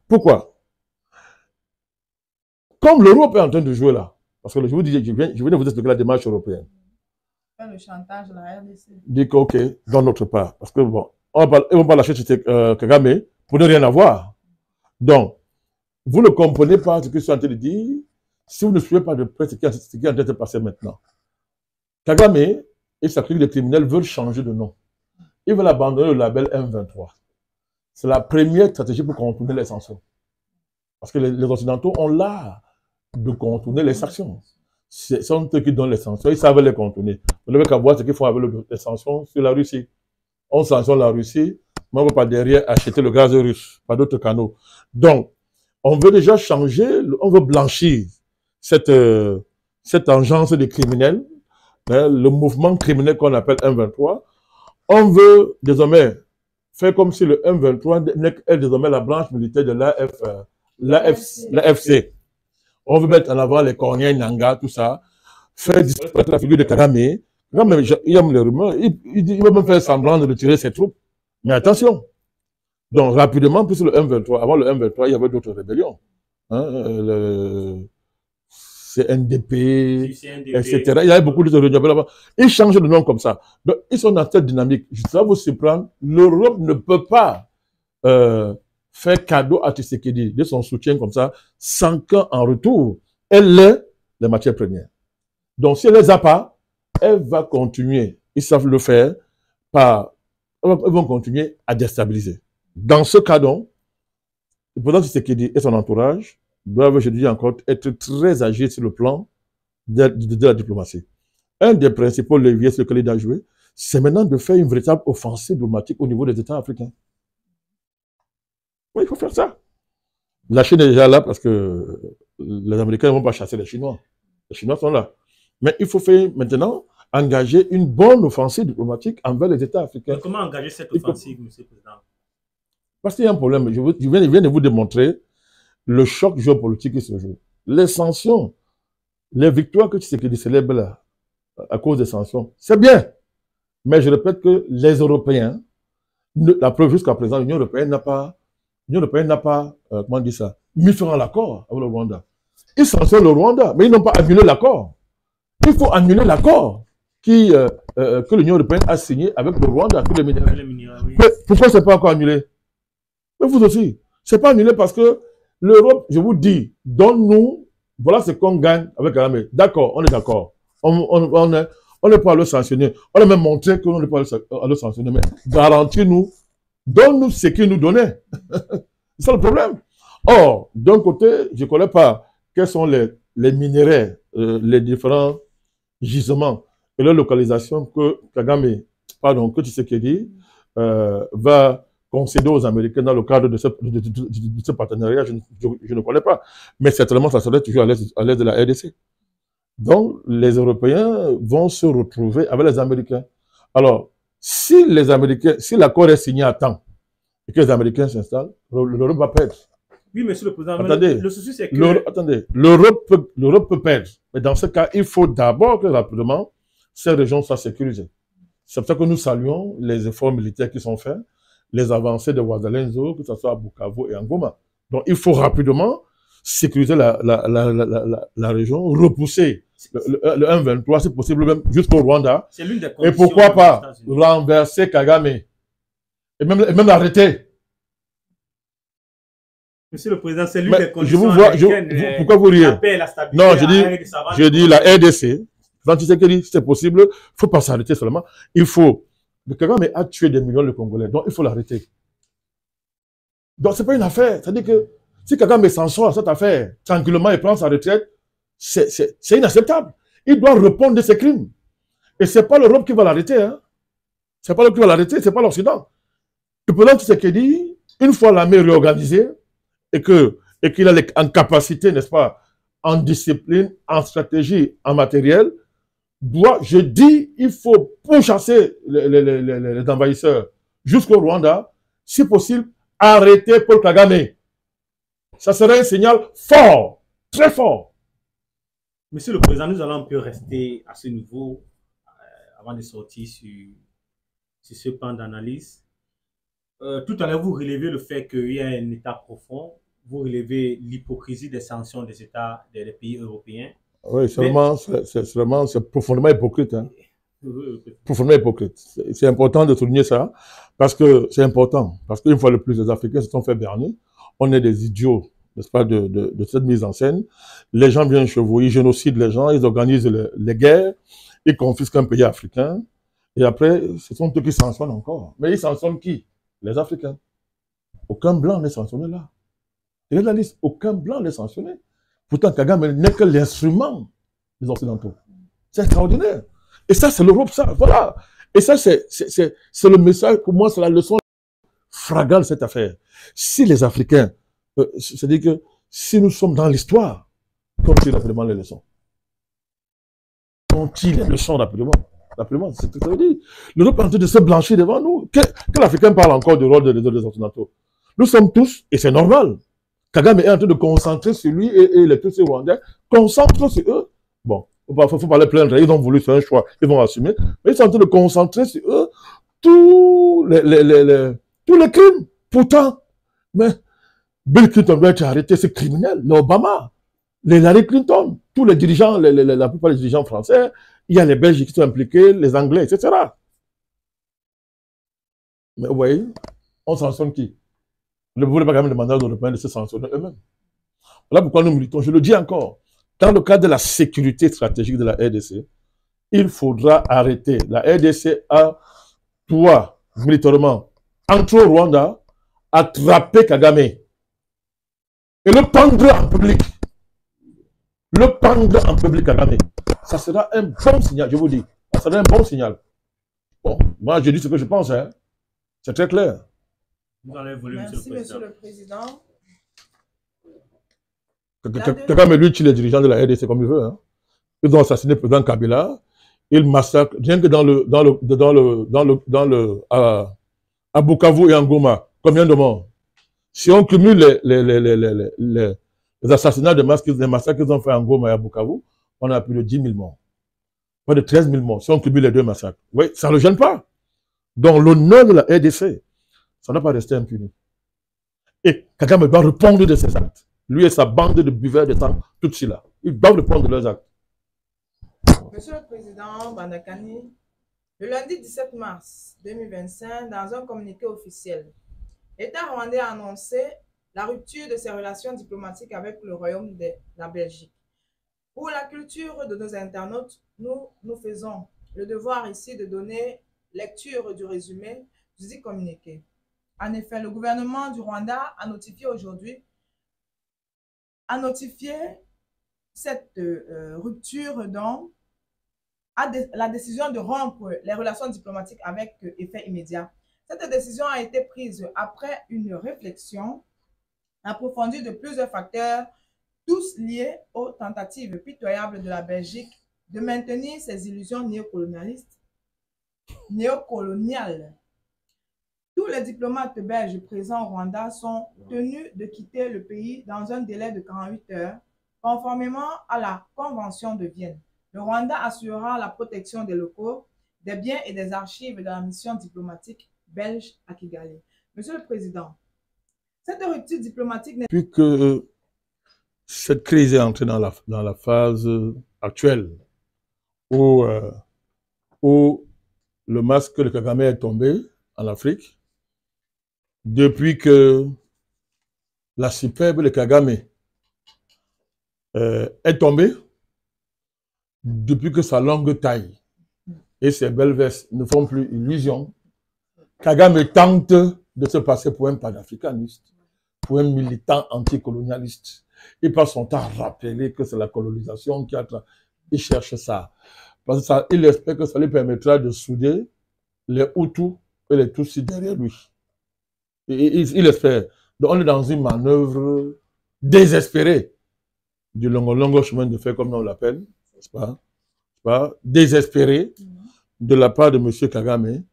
Pourquoi? Comme l'Europe est en train de jouer là, parce que je vous dis, je viens de vous expliquer la démarche européenne. Le chantage de la RDC. Dit que, ok, dans notre part. Parce que bon, ils ne vont pas lâcher Kagame pour ne rien avoir. Donc, vous ne comprenez pas ce que je suis en train de dire si vous ne suivez pas de près ce qui est en train de se passer maintenant. Kagame et sa clique de criminels veulent changer de nom. Ils veulent abandonner le label M23. C'est la première stratégie pour contourner les sanctions. Parce que les Occidentaux ont l'art de contourner les sanctions. Ce sont eux qui donnent les sanctions, ils savent les contourner. Vous n'avez qu'à voir ce qu'ils font avec les sanctions sur la Russie. On sanctionne la Russie, mais on ne va pas derrière acheter le gaz russe, par d'autres canaux. Donc, on veut déjà changer, on veut blanchir cette engeance des criminels, le mouvement criminel qu'on appelle M23. On veut désormais faire comme si le M23 est désormais la branche militaire de l'AFC. On veut mettre en avant les Corniens, Nanga, tout ça, faire disparaître la figure de Kagame. Il y a les rumeurs, il va même faire semblant de retirer ses troupes. Mais attention. Donc, rapidement, puisque le M23, avant le M23, il y avait d'autres rébellions. CNDP, etc. Il y avait beaucoup de réunions là-bas. Ils changent de nom comme ça. Donc, ils sont dans cette dynamique. Ça va vous surprendre. L'Europe ne peut pas fait cadeau à Tshisekedi de son soutien comme ça, sans qu'en retour, elle ait les matières premières. Donc, si elle ne les a pas, elle va continuer. Ils savent le faire par... Ils vont continuer à déstabiliser. Dans ce cas, donc, le président Tshisekedi et son entourage doivent, je dis encore, être très agiles sur le plan de la diplomatie. Un des principaux leviers sur lequel il a joué, c'est maintenant de faire une véritable offensive diplomatique au niveau des États africains. Oui, il faut faire ça. La Chine est déjà là parce que les Américains ne vont pas chasser les Chinois. Les Chinois sont là. Mais il faut faire maintenant engager une bonne offensive diplomatique envers les États africains. Mais comment engager cette offensive, M. le Président? Parce qu'il y a un problème. Je viens de vous démontrer le choc géopolitique qui se joue. Les sanctions, les victoires que Tshisekedi célèbre là, à cause des sanctions, c'est bien. Mais je répète que les Européens, la preuve jusqu'à présent, l'Union européenne n'a pas, comment on dit ça, mis fin à l'accord avec le Rwanda. Ils sanctionnent le Rwanda, mais ils n'ont pas annulé l'accord. Il faut annuler l'accord que l'Union européenne a signé avec le Rwanda, tous les minéraux. Oui. Pourquoi ce n'est pas encore annulé? Mais vous aussi. Ce n'est pas annulé parce que l'Europe, je vous dis, donne-nous, voilà ce qu'on gagne avec Kagame. D'accord, on est d'accord. On n'est pas à le sanctionner. On a même montré qu'on n'est pas à le sanctionner. Mais garantis-nous, donne-nous ce qu'il nous donnait. C'est ça le problème. Or, d'un côté, je ne connais pas quels sont les minéraux, les différents gisements et leur localisation que Kagame, que Tshisekedi va concéder aux Américains dans le cadre de ce partenariat, je ne connais pas. Mais certainement, ça serait toujours à l'aise de la RDC. Donc, les Européens vont se retrouver avec les Américains. Alors, si l'accord est signé à temps et que les Américains s'installent, l'Europe va perdre. Oui, monsieur le Président, attendez, le souci c'est que... Attendez, l'Europe peut perdre. Mais dans ce cas, il faut d'abord que rapidement, ces régions soient sécurisées. C'est pour ça que nous saluons les efforts militaires qui sont faits, les avancées de Ouagadougou, que ce soit à Bukavu et en Goma. Donc, il faut rapidement sécuriser la région, repousser le 1-23, c'est possible même jusqu'au Rwanda. C'est l'une des conditions. Et pourquoi pas renverser Kagame et même l'arrêter. Monsieur le Président, c'est l'une des conditions. Pourquoi vous riez? Non, je dis la RDC. Quand tu sais que c'est possible, il ne faut pas s'arrêter seulement. Il faut. Le Kagame a tué des millions de Congolais, donc il faut l'arrêter. Donc ce n'est pas une affaire. C'est-à-dire que si Kagame s'en sort à cette affaire, tranquillement, il prend sa retraite, c'est inacceptable. Il doit répondre de ses crimes. Et ce n'est pas l'Europe qui va l'arrêter. Hein. Ce n'est pas l'Europe qui va l'arrêter, ce n'est pas l'Occident. Le président Tshisekedi, une fois l'armée réorganisée, et qu'il a en capacité, n'est-ce pas, en discipline, en stratégie, en matériel, je dis, il faut pourchasser les envahisseurs jusqu'au Rwanda, si possible, arrêter Paul Kagame. Ça serait un signal fort, très fort. Monsieur le Président, nous allons un peu rester à ce niveau avant de sortir sur ce pan d'analyse. Tout à l'heure, vous relevez le fait qu'il y a un État profond. Vous relevez l'hypocrisie des sanctions des États, des pays européens. Oui, c'est profondément hypocrite. Hein. Profondément hypocrite. C'est important de souligner ça, parce que c'est important. Parce qu'une fois de plus, les Africains se sont fait berner. On est des idiots, n'est-ce pas, de cette mise en scène. Les gens viennent chevaucher, ils génocident les gens, ils organisent les guerres, ils confisquent un pays africain. Et après, ce sont eux qui sanctionnent encore. Mais ils sanctionnent qui? Les Africains. Aucun blanc n'est sanctionné là. Regardez la liste, aucun blanc n'est sanctionné. Pourtant, Kagame n'est que l'instrument des Occidentaux. C'est extraordinaire. Et ça, c'est l'Europe, ça. Voilà. Et ça, c'est le message, pour moi, c'est la leçon fragale de cette affaire. Si les Africains, c'est-à-dire que si nous sommes dans l'histoire, qu'on tire rapidement les leçons. On tire les leçons rapidement. Rapidement, c'est ce que ça veut dire. L'Europe est en train de se blanchir devant nous. Que l'Africain parle encore du rôle des Occidentaux. Nous sommes tous, et c'est normal, Kagame est en train de concentrer sur lui et les Tutsis rwandais, concentrent sur eux. Bon, il ne faut pas les plaindre, ils ont voulu faire un choix, ils vont assumer, mais ils sont en train de concentrer sur eux tous les crimes. Pourtant, mais Bill Clinton doit être arrêté, c'est criminel. L'Obama, Hillary Clinton, tous les dirigeants, la plupart des dirigeants français, il y a les Belges qui sont impliqués, les Anglais, etc. Mais vous voyez, on sanctionne qui? Ne voulez pas quand même demander aux Européens de se sanctionner eux-mêmes. Voilà pourquoi nous militons. Je le dis encore. Dans le cadre de la sécurité stratégique de la RDC, il faudra arrêter. La RDC doit, militairement, entrer au Rwanda, attraper Kagame et le pendre en public. Le pendre en public, Kagame. Ça sera un bon signal, je vous dis. Ça sera un bon signal. Bon, moi, je dis ce que je pense. Hein. C'est très clair. Merci, Monsieur le Président. Kagame, lui, tue les dirigeants de la RDC comme il veut. Hein. Ils ont assassiné le président Kabila. Ils massacrent, rien que à Bukavu et en Goma, combien de morts? Si on cumule les assassinats de masse, les massacres qu'ils ont fait en Goma et à Bukavu, on a plus de 10 000 morts. Pas de 13 000 morts, si on cumule les deux massacres. Oui, ça ne le gêne pas. Donc l'honneur de la RDC, ça n'a pas resté impuni. Et Kagame doit répondre de ses actes. Lui et sa bande de buveurs de sang, tout cela. Ils doivent répondre de leurs actes. Monsieur le Président Bandakani, le lundi 17 mars 2025, dans un communiqué officiel, l'État rwandais a annoncé la rupture de ses relations diplomatiques avec le Royaume de la Belgique. Pour la culture de nos internautes, nous faisons le devoir ici de donner lecture du résumé du dit communiqué. En effet, le gouvernement du Rwanda a notifié aujourd'hui cette rupture dont la décision de rompre les relations diplomatiques avec effet immédiat. Cette décision a été prise après une réflexion approfondie de plusieurs facteurs, tous liés aux tentatives pitoyables de la Belgique de maintenir ses illusions néocoloniales. Tous les diplomates belges présents au Rwanda sont tenus de quitter le pays dans un délai de 48 heures, conformément à la Convention de Vienne. Le Rwanda assurera la protection des locaux, des biens et des archives de la mission diplomatique belge à Kigali. Monsieur le Président, cette rupture diplomatique n'est... Depuis que cette crise est entrée dans la phase actuelle, où le masque de Kagame est tombé en Afrique, depuis que la superbe de Kagame est tombée, depuis que sa longue taille et ses belles vestes ne font plus illusion, Kagame tente de se passer pour un panafricaniste, pour un militant anticolonialiste. Il passe son temps à rappeler que c'est la colonisation qui a... Il cherche ça. Parce qu'il espère que ça lui permettra de souder les Hutus et les Tutsis derrière lui. Il espère. Donc on est dans une manœuvre désespérée du longo chemin de fer, comme on l'appelle, n'est-ce pas? Désespéré de la part de M. Kagame,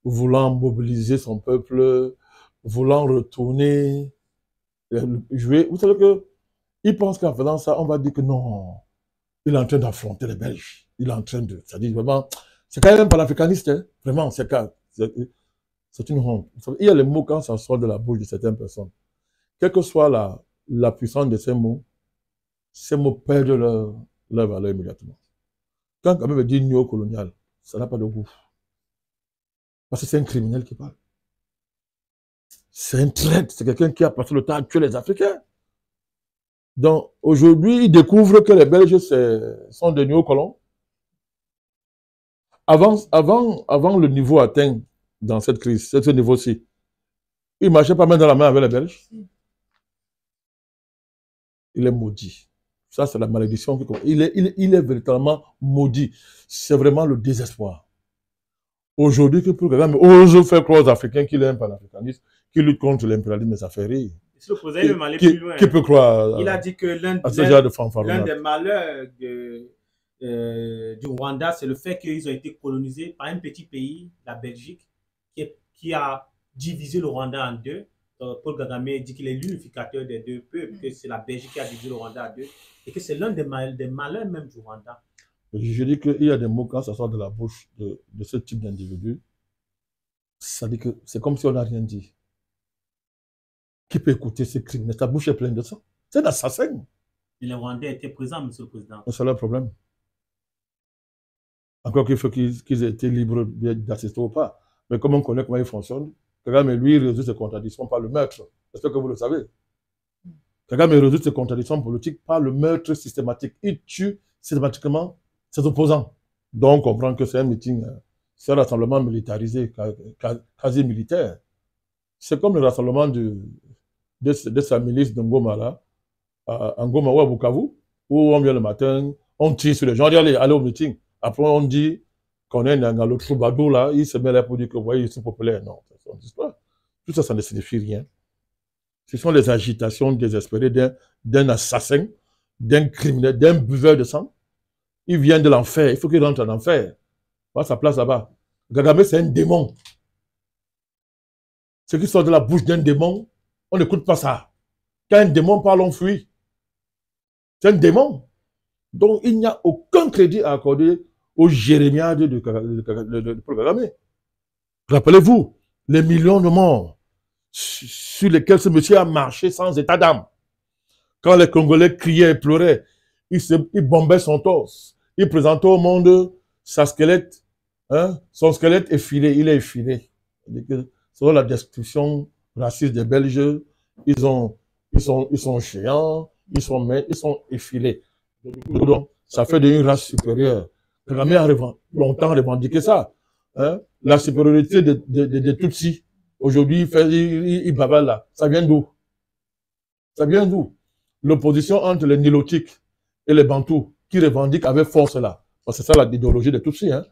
voulant mobiliser son peuple, voulant retourner, jouer. Vous savez que il pense qu'en faisant ça, on va dire que non, il est en train d'affronter les Belges. Il est en train de... C'est-à-dire vraiment, c'est quand même un panafricaniste, hein? Vraiment, c'est une honte. Il y a les mots quand ça sort de la bouche de certaines personnes. Quelle que soit la puissance de ces mots perdent leur valeur immédiatement. Quand Kagame veut dire néocolonial, ça n'a pas de goût. Parce que c'est un criminel qui parle. C'est un traître, c'est quelqu'un qui a passé le temps à tuer les Africains. Donc, aujourd'hui, il découvre que les Belges sont des néocolons. Avant le niveau atteint dans cette crise, ce niveau-ci, il ne marchait pas main dans la main avec les Belges. Il est maudit. Ça, c'est la malédiction. Il est véritablement maudit. C'est vraiment le désespoir. Aujourd'hui, que pour Kagame ose faire croire aux Africains qu'il est un panafricaniste, qu'il lutte contre l'impérialisme, ça fait rire. Qui peut croire il a dit que l'un des malheurs du Rwanda, c'est le fait qu'ils ont été colonisés par un petit pays, la Belgique, qui a divisé le Rwanda en deux. Paul Kagame dit qu'il est l'unificateur des deux peuples, que c'est la Belgique qui a divisé le Rwanda en deux, et que c'est l'un des malheurs même du Rwanda. Je dis qu'il y a des mots, quand ça sort de la bouche de ce type d'individu, ça dit que c'est comme si on n'a rien dit. Qui peut écouter ces crimes? Ta bouche est pleine de ça. C'est un assassin. Et les Rwandais étaient présents, Monsieur le Président. C'est le problème. Encore qu'il faut qu'ils aient été libres d'assister ou pas. Mais comme on connaît comment ils fonctionnent, Kagame, lui, résout ses contradictions par le meurtre. J'espère que vous le savez. Kagame résout ses contradictions politiques par le meurtre systématique. Il tue systématiquement ses opposants. Donc, on comprend que c'est un meeting, c'est un rassemblement militarisé, quasi militaire. C'est comme le rassemblement de sa milice de Ngoma, là, à Ngoma ou à Bukavu, où on vient le matin, on tire sur les gens, on dit allez au meeting. Après, on dit qu'on est dans le troubadour, là, il se met là pour dire que, vous voyez, ils sont populaires. Non, ça ne dit pas. Tout ça, ça ne signifie rien. Ce sont les agitations désespérées d'un assassin, d'un criminel, d'un buveur de sang. Il vient de l'enfer, il faut qu'il rentre en enfer. Voilà sa place là-bas. Kagame, c'est un démon. Ce qui sort de la bouche d'un démon, on n'écoute pas ça. Quand un démon parle, on fuit. C'est un démon. Donc, il n'y a aucun crédit à accorder aux jérémiades de Paul Kagame. Rappelez-vous, les millions de morts sur lesquels ce monsieur a marché sans état d'âme. Quand les Congolais criaient et pleuraient, il bombait son torse. Il présentait au monde sa squelette, hein, son squelette effilé. Il est effilé. Selon la description raciste des Belges, ils sont géants, ils sont effilés. Donc, ça fait d'une race supérieure. Kagame a longtemps revendiqué ça. Hein? La supériorité des Tutsis. Aujourd'hui, il bavale là. Ça vient d'où? Ça vient d'où? L'opposition entre les Nilotiques et les Bantous qui revendiquent avec force là. C'est ça l'idéologie des Tutsis. Hein?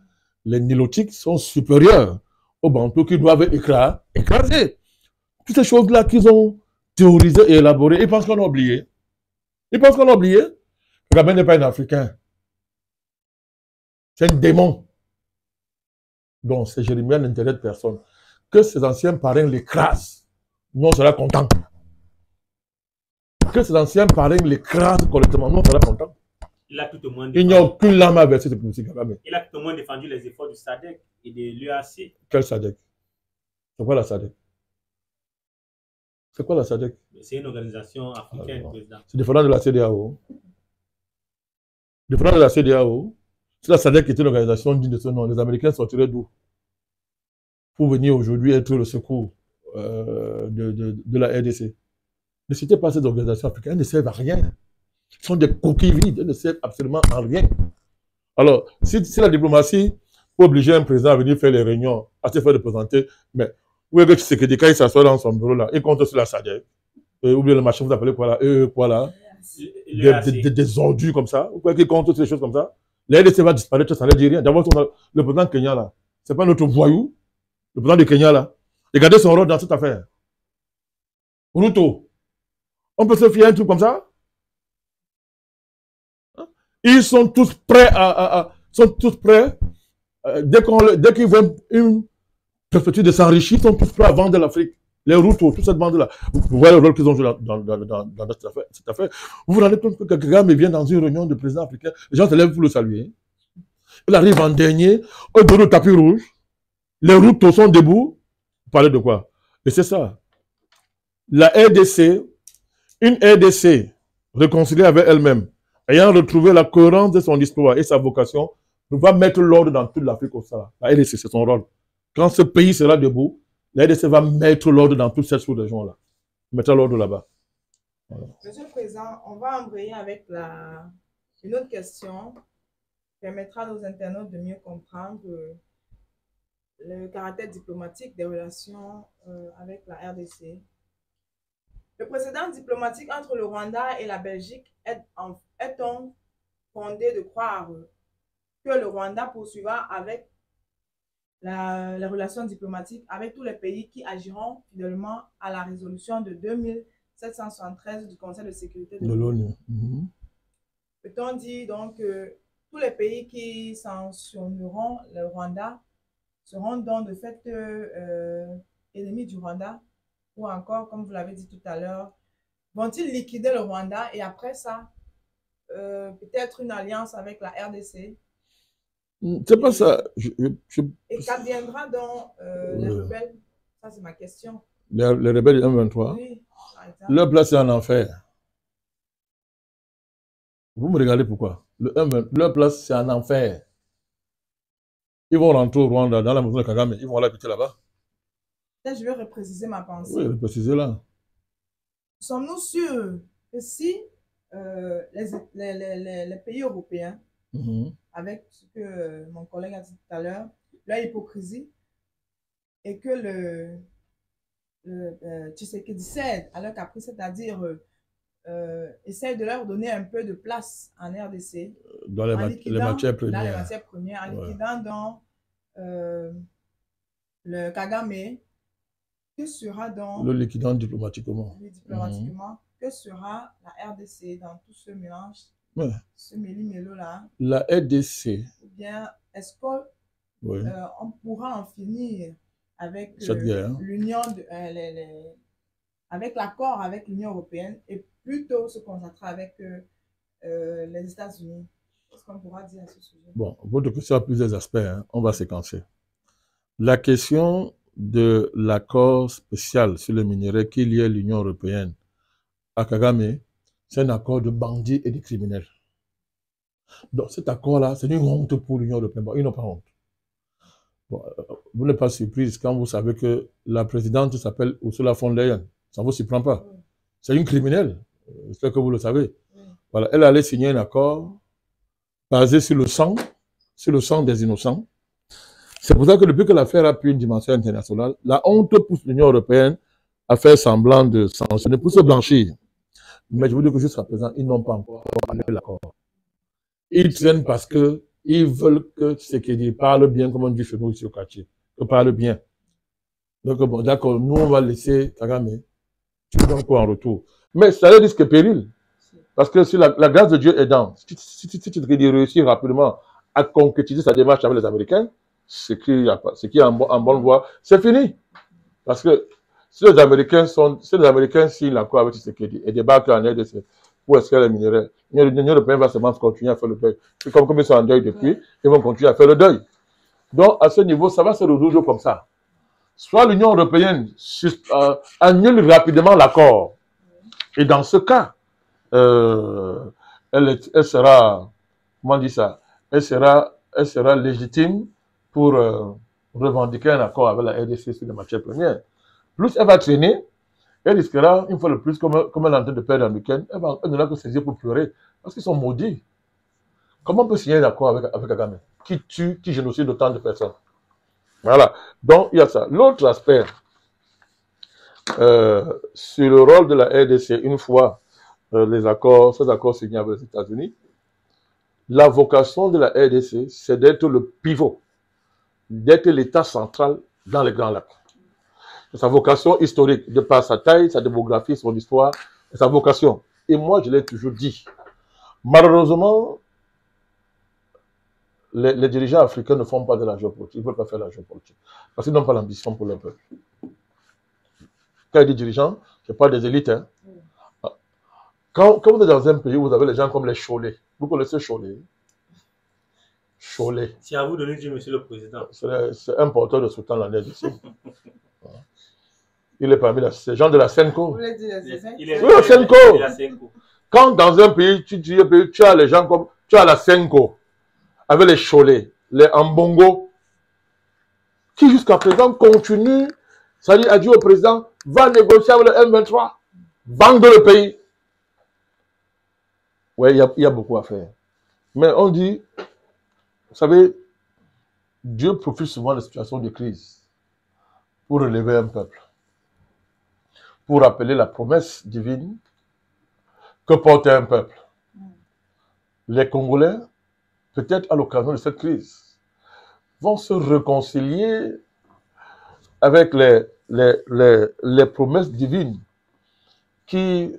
Les Nilotiques sont supérieurs aux Bantous qui doivent écraser. Toutes ces choses-là qu'ils ont théorisées et élaborées, ils pensent qu'on a oublié. Ils pensent qu'on a oublié. Kagame n'est pas un Africain. C'est un démon. Donc, c'est Jérémie à l'intérêt de personne. Que ses anciens parrains l'écrasent, nous on sera content. Que ses anciens parrains l'écrasent correctement, nous on sera content. Il n'y a aucune lame à verser pour M. Kagame. Il a tout le monde défendu les efforts du SADC et de l'UAC. Quel SADC? C'est quoi la SADC? C'est quoi la SADC? C'est une organisation africaine, président. C'est différent de la CEDEAO. Différent de la CEDEAO. Si la SADC était une organisation digne de ce nom, les Américains sortiraient d'où? Pour venir aujourd'hui être le secours de la RDC. Ne citez pas ces organisations africaines, elles ne servent à rien. Ce sont des coquilles vides, elles ne servent absolument à rien. Alors, si la diplomatie peut obliger un président à venir faire les réunions, à se faire représenter, mais où est-ce que Tshisekedi, quand il s'assoit dans son bureau là, il compte sur la SADC, ou bien le machin, vous appelez quoi là, quoi là, des ordures comme ça, ou quoi qu'il compte sur des choses comme ça. La RDC va disparaître, ça ne dit rien. D'abord, le président Kenya là, c'est pas notre voyou. Le président du Kenya, là, regardez son rôle dans cette affaire. Ruto, on peut se fier à un truc comme ça? Ils sont tous prêts dès qu'ils voient une perspective de s'enrichir, ils sont tous prêts à vendre l'Afrique. Les Ruto, toute cette bande-là. Vous voyez le rôle qu'ils ont joué dans cette affaire. Vous vous rendez compte que Kagame vient dans une réunion de présidents africains, les gens se lèvent pour le saluer. Il arrive en dernier, au dos du tapis rouge. Les Ruto sont debout. Vous parlez de quoi? Et c'est ça. La RDC, une RDC réconciliée avec elle-même, ayant retrouvé la cohérence de son histoire et sa vocation, va mettre l'ordre dans toute l'Afrique au Sahara. La RDC, c'est son rôle. Quand ce pays sera debout, la RDC va mettre l'ordre dans toute cette sous-région-là. Mettre l'ordre là-bas. Voilà. Monsieur le Président, on va embrayer avec une autre question qui permettra à nos internautes de mieux comprendre le caractère diplomatique des relations avec la RDC. Le précédent diplomatique entre le Rwanda et la Belgique est-on fondé de croire que le Rwanda poursuivra avec les relations diplomatiques avec tous les pays qui agiront fidèlement à la résolution de 2773 du Conseil de sécurité de l'ONU. Peut-on dire donc que tous les pays qui sanctionneront le Rwanda seront donc de fait ennemis du Rwanda, ou encore, comme vous l'avez dit tout à l'heure, vont-ils liquider le Rwanda et après ça, peut-être une alliance avec la RDC? C'est pas ça. Et qu'adviendra donc les rebelles? Ça, c'est ma question. Les rebelles du M23? Oui, leur place, c'est en enfer. Vous me regardez pourquoi? Leur place, c'est en enfer. Ils vont rentrer au Rwanda, dans la maison de Kagame, ils vont l'habiter là-bas. Peut-être je vais repréciser ma pensée. Oui, précisez-la. Sommes-nous sûrs que si les pays européens, avec ce que mon collègue a dit tout à l'heure, leur hypocrisie, et que Tshisekedi cède à leur caprice, c'est-à-dire essaye de leur donner un peu de place en RDC, dans les matières premières. Dans les matières premières, en liquidant dans le Kagame, que sera donc... Le liquidant diplomatiquement. Diplomatiquement, que sera la RDC dans tout ce mélange, ce méli-mélo-là? La RDC. Ou bien, est-ce qu'on pourra en finir avec l'union, avec l'accord avec l'Union européenne et plutôt se concentrer avec les États-Unis? Qu'est-ce qu'on pourra dire à ce sujet? Bon, votre question a plusieurs aspects, hein. On va séquencer. La question de l'accord spécial sur le minerai qui lie l'Union européenne à Kagame, c'est un accord de bandits et de criminels. Donc cet accord-là, c'est une honte pour l'Union européenne. Bon, ils n'ont pas honte. Bon, vous n'êtes pas surprise quand vous savez que la présidente s'appelle Ursula von der Leyen. Ça ne vous surprend pas. C'est une criminelle. J'espère que vous le savez. Voilà, elle allait signer un accord basé sur le sang des innocents. C'est pour ça que depuis que l'affaire a pris une dimension internationale, la honte pousse l'Union européenne à faire semblant de sanctionner pour se blanchir. Mais je vous dis que jusqu'à présent, ils n'ont pas encore annulé l'accord. Ils tiennent parce qu'ils veulent que Tshisekedi parle bien, comme on dit chez nous ici au quartier, que parle bien. Donc bon, d'accord, nous on va laisser Kagame, tu donnes quoi en retour? Mais ça risque péril. Parce que si la grâce de Dieu est dans, si tu réussis rapidement à concrétiser sa démarche avec les Américains, ce qui est en bonne voie, c'est fini. Parce que si les Américains signent l'accord avec Tshisekedi et débarquent en RDC, où est-ce que les minerais, l'Union européenne va seulement continuer à faire le deuil. Comme ils sont en deuil depuis, ils vont continuer à faire le deuil. Donc, à ce niveau, ça va se résoudre comme ça. Soit l'Union européenne annule rapidement l'accord. Et dans ce cas, elle sera, comment on dit ça, elle sera légitime pour revendiquer un accord avec la RDC sur les matières premières. Plus elle va traîner, elle risquera, une fois de plus, comme elle est en train de perdre un week-end, elle n'aura que saisir pour pleurer. Parce qu'ils sont maudits. Comment on peut signer un accord avec Kagame qui tue, qui génocide autant de personnes? Voilà. Donc, il y a ça. L'autre aspect, sur le rôle de la RDC, une fois ces accords signés avec les États-Unis, la vocation de la RDC, c'est d'être le pivot, d'être l'État central dans les Grands Lacs. Sa vocation historique, de par sa taille, sa démographie, son histoire, sa vocation. Et moi, je l'ai toujours dit. Malheureusement, les dirigeants africains ne font pas de la géopolitique. Ils ne veulent pas faire la géopolitique. Parce qu'ils n'ont pas l'ambition pour leur peuple. Quand il dit dirigeants, ce n'est pas des élites. Hein. Quand vous êtes dans un pays où vous avez les gens comme les Cholés, vous connaissez Cholés? Cholés. C'est à vous de nous dire, monsieur le président. C'est un porteur de sultan la neige ici. Il est parmi ces gens de la Senko. Vous voulez dire oui, la Senko. Quand dans un pays, tu as les gens comme, tu as la Senko, avec les Cholés, les Ambongo, qui jusqu'à présent continuent, c'est-à-dire à dire au président, va négocier avec le M23, vendre le pays. Oui, il y a beaucoup à faire. Mais on dit, vous savez, Dieu profite souvent des situations de crise pour relever un peuple, pour rappeler la promesse divine que portait un peuple. Les Congolais, peut-être à l'occasion de cette crise, vont se réconcilier avec les promesses divines qui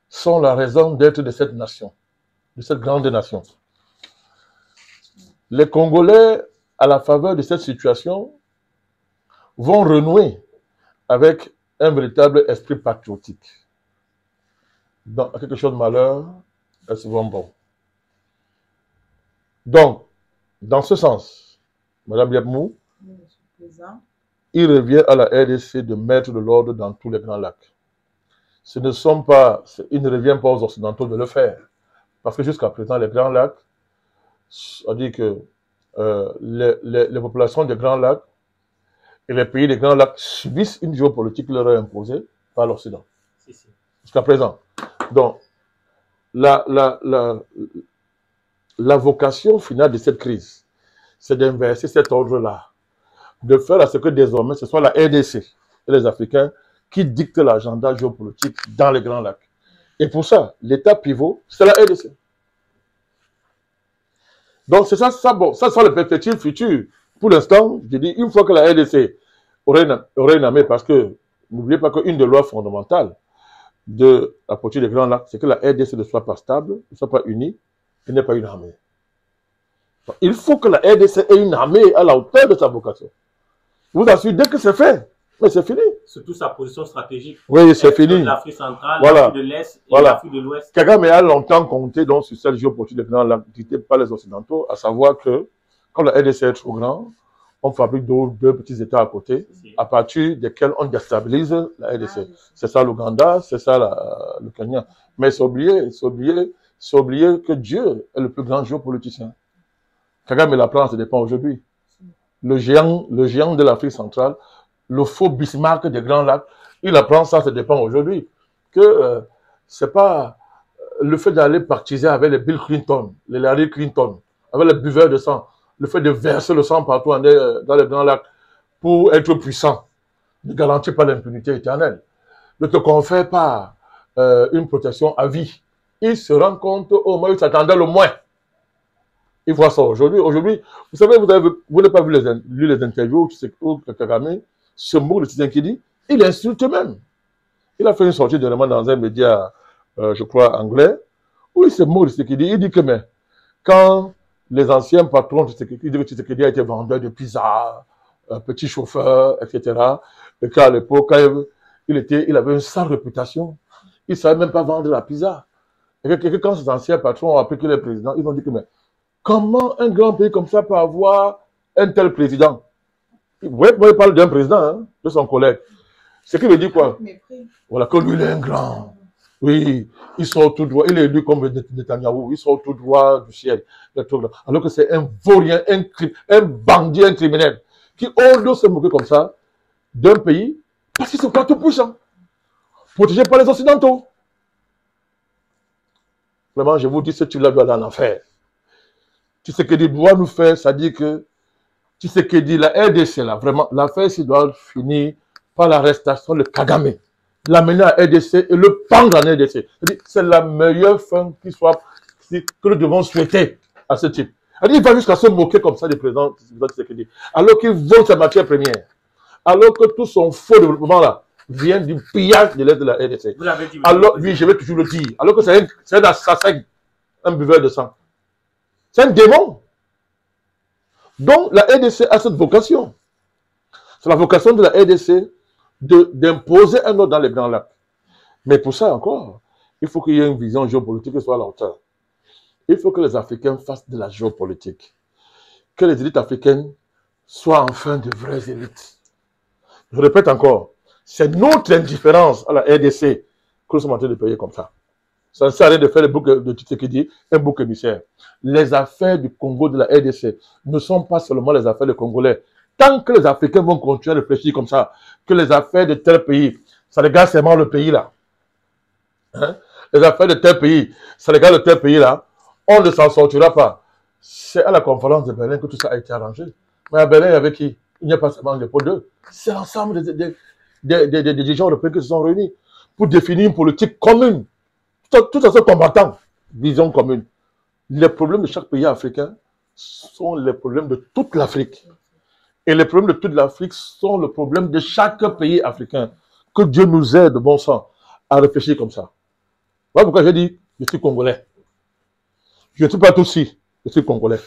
sont la raison d'être de cette nation, de cette grande nation. Les Congolais, à la faveur de cette situation, vont renouer avec un véritable esprit patriotique. Dans quelque chose de malheur, est souvent bon. Donc, dans ce sens, Madame Yabmou, il revient à la RDC de mettre de l'ordre dans tous les grands lacs. Il ne revient pas aux Occidentaux de le faire. Parce que jusqu'à présent, les grands lacs, on dit que les populations des grands lacs Et les pays des Grands Lacs subissent une géopolitique qui leur est imposée par l'Occident. Jusqu'à présent. Donc, la vocation finale de cette crise, c'est d'inverser cet ordre-là, de faire à ce que désormais ce soit la RDC et les Africains qui dictent l'agenda géopolitique dans les Grands Lacs. Et pour ça, l'état pivot, c'est la RDC. Donc c'est ça, bon, ça sont les perspectives futures. Pour l'instant, je dis, une fois que la RDC aurait une armée, parce que n'oubliez pas qu'une des lois fondamentales de la politique des Grands Lacs, c'est que la RDC ne soit pas stable, ne soit pas unie, et n'ait pas une armée. Donc, il faut que la RDC ait une armée à la hauteur de sa vocation. Je vous assure, dès que c'est fait, mais c'est fini. Surtout sa position stratégique. Oui, c'est fini. L'Afrique centrale, voilà. l'Afrique de l'Est et l'Afrique de l'Ouest. Kagame a longtemps compté donc, sur cette géopolitique des Grands Lacs dictée par les Occidentaux, à savoir que, quand la RDC est trop grand, on fabrique deux petits États à côté, à partir desquels on déstabilise la RDC. C'est ça l'Ouganda, c'est ça le Kenya. Mais c'est oublier que Dieu est le plus grand géopoliticien. Kagame la prend, ça dépend aujourd'hui. Le géant de l'Afrique centrale, le faux Bismarck des Grands Lacs, il apprend ça, ça dépend aujourd'hui. Que c'est pas le fait d'aller partiser avec les Bill Clinton, les Larry Clinton, avec les buveurs de sang, le fait de verser le sang partout dans les Grands Lacs pour être puissant, ne garantit pas l'impunité éternelle, ne te confère pas une protection à vie. Il se rend compte, au moins, il s'attendait le moins. Il voit ça aujourd'hui. Aujourd'hui, vous savez, vous n'avez pas lu les interviews où Kagame se moque de Tshisekedi, il insulte même. Il a fait une sortie dernièrement dans un média, je crois, anglais, où il se moque de Tshisekedi. Il dit que, mais, quand les anciens patrons de Tshisekedi a été vendeur de pizza, petit chauffeur, etc., et qu'à l'époque, il avait une sale réputation, il ne savait même pas vendre la pizza. Et que quand ces anciens patrons ont appris qu'il est président, ils ont dit que, mais, comment un grand pays comme ça peut avoir un tel président? Vous voyez, il parle d'un président, hein, de son collègue. Ce qui veut dire quoi? Voilà, que lui, il est un grand. Oui, il sort tout droit. Il est élu comme Netanyahou. Il sort tout droit du ciel. Alors que c'est un vaurien, un bandit, un criminel qui ose se moquer comme ça d'un pays parce qu'il se croit tout puissant, protégé par les Occidentaux. Vraiment, je vous dis, ce type-là doit aller en enfer. Tshisekedi doit nous faire, ça dit que Tshisekedi, la RDC, là, vraiment, l'affaire, s'il doit finir par l'arrestation de Kagame, l'amener à RDC et le pendre en RDC. C'est la meilleure fin que nous devons souhaiter à ce type. Il va jusqu'à se moquer comme ça du président Tshisekedi, alors qu'il vole sa matière première, alors que tout son faux développement là vient du pillage de l'aide de la RDC. Vous l'avez dit. Alors, oui, je vais toujours le dire, alors que c'est un assassin, un buveur de sang. C'est un démon. Donc, la RDC a cette vocation. C'est la vocation de la RDC d'imposer un ordre dans les Grands Lacs. Mais pour ça encore, il faut qu'il y ait une vision géopolitique qui soit à la hauteur. Il faut que les Africains fassent de la géopolitique. Que les élites africaines soient enfin de vraies élites. Je répète encore, c'est notre indifférence à la RDC que nous sommes en train de payer comme ça. Ça ne sert à rien de faire le bouc de Tshisekedi un bouc émissaire. Les affaires du Congo de la RDC ne sont pas seulement les affaires des Congolais. Tant que les Africains vont continuer à réfléchir comme ça, que les affaires de tel pays, ça regarde seulement le pays là. Hein? Les affaires de tel pays, ça regarde le tel pays là, on ne s'en sortira pas. C'est à la conférence de Berlin que tout ça a été arrangé. Mais à Berlin, il y avait qui? Il n'y a pas seulement les deux. C'est l'ensemble des dirigeants européens qui se sont réunis pour définir une politique commune. Tout à ce combattant, vision commune. Les problèmes de chaque pays africain sont les problèmes de toute l'Afrique. Et les problèmes de toute l'Afrique sont le problème de chaque pays africain. Que Dieu nous aide, bon sang, à réfléchir comme ça. Voilà pourquoi j'ai dit, je suis congolais. Je ne suis pas Tutsi, je suis congolais.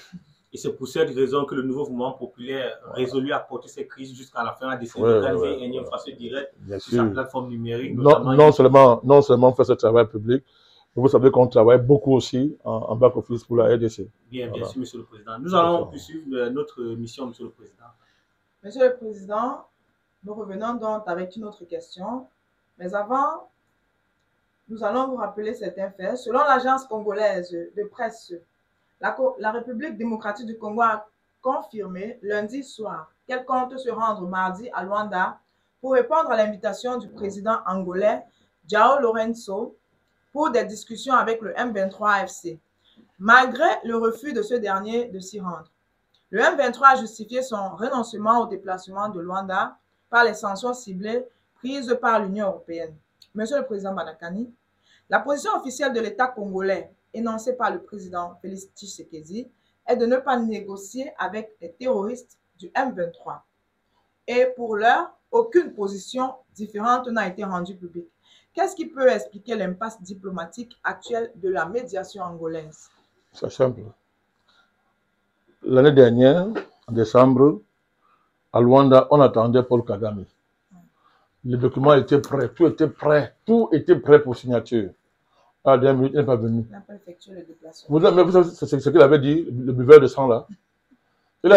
Et c'est pour cette raison que le nouveau mouvement populaire résolu à porter cette crise jusqu'à la fin a décidé d'organiser une énième phase directe sur sa plateforme numérique. Non seulement faire ce travail public, mais vous savez qu'on travaille beaucoup aussi en back-office pour la RDC. Bien sûr, Monsieur le Président. Nous allons poursuivre notre mission, Monsieur le Président. Monsieur le Président, nous revenons donc avec une autre question. Mais avant, nous allons vous rappeler certains faits. Selon l'agence congolaise de presse, la République démocratique du Congo a confirmé lundi soir qu'elle compte se rendre mardi à Luanda pour répondre à l'invitation du président angolais João Lourenço pour des discussions avec le M23 AFC, malgré le refus de ce dernier de s'y rendre. Le M23 a justifié son renoncement au déplacement de Luanda par les sanctions ciblées prises par l'Union européenne. Monsieur le Président Banakani, la position officielle de l'État congolais, énoncée par le président Félix Tshisekedi, est de ne pas négocier avec les terroristes du M23. Et pour l'heure, aucune position différente n'a été rendue publique. Qu'est-ce qui peut expliquer l'impasse diplomatique actuelle de la médiation angolaise? C'est simple. L'année dernière, en décembre, à Luanda, on attendait Paul Kagame. Les documents étaient prêts, tout était prêt pour signature. À la dernière minute, il n'est pas venu. Il n'a pas effectué le déplacement. Vous savez, c'est ce qu'il avait dit, le buveur de sang là. Il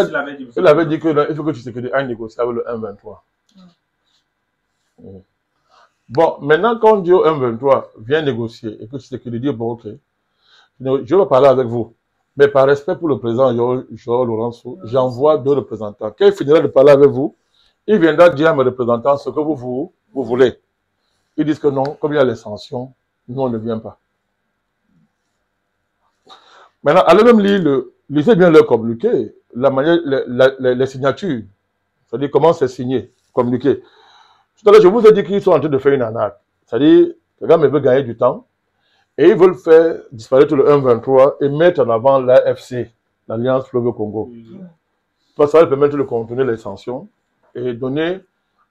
avait dit qu'il faut que Tshisekedi aille négocier avec le M23. Bon, maintenant, quand on dit au M23, viens négocier, et que Tshisekedi dit, bon, ok, je vais parler avec vous. Mais par respect pour le président João Lourenço, j'envoie 2 représentants. Quand il finira de parler avec vous, il viendra dire à mes représentants ce que vous voulez. Ils disent que non, comme il y a les sanctions, nous on ne vient pas. Maintenant, allez même lire, lisez bien leur communiqué, la manière, les signatures, c'est-à-dire comment c'est signé, communiqué. Tout à l'heure, je vous ai dit qu'ils sont en train de faire une arnaque. C'est-à-dire, les gars veulent gagner du temps. Et ils veulent faire disparaître le M23 et mettre en avant l'AFC, l'Alliance Fleuve Congo. Parce que ça va permettre de contourner les sanctions et donner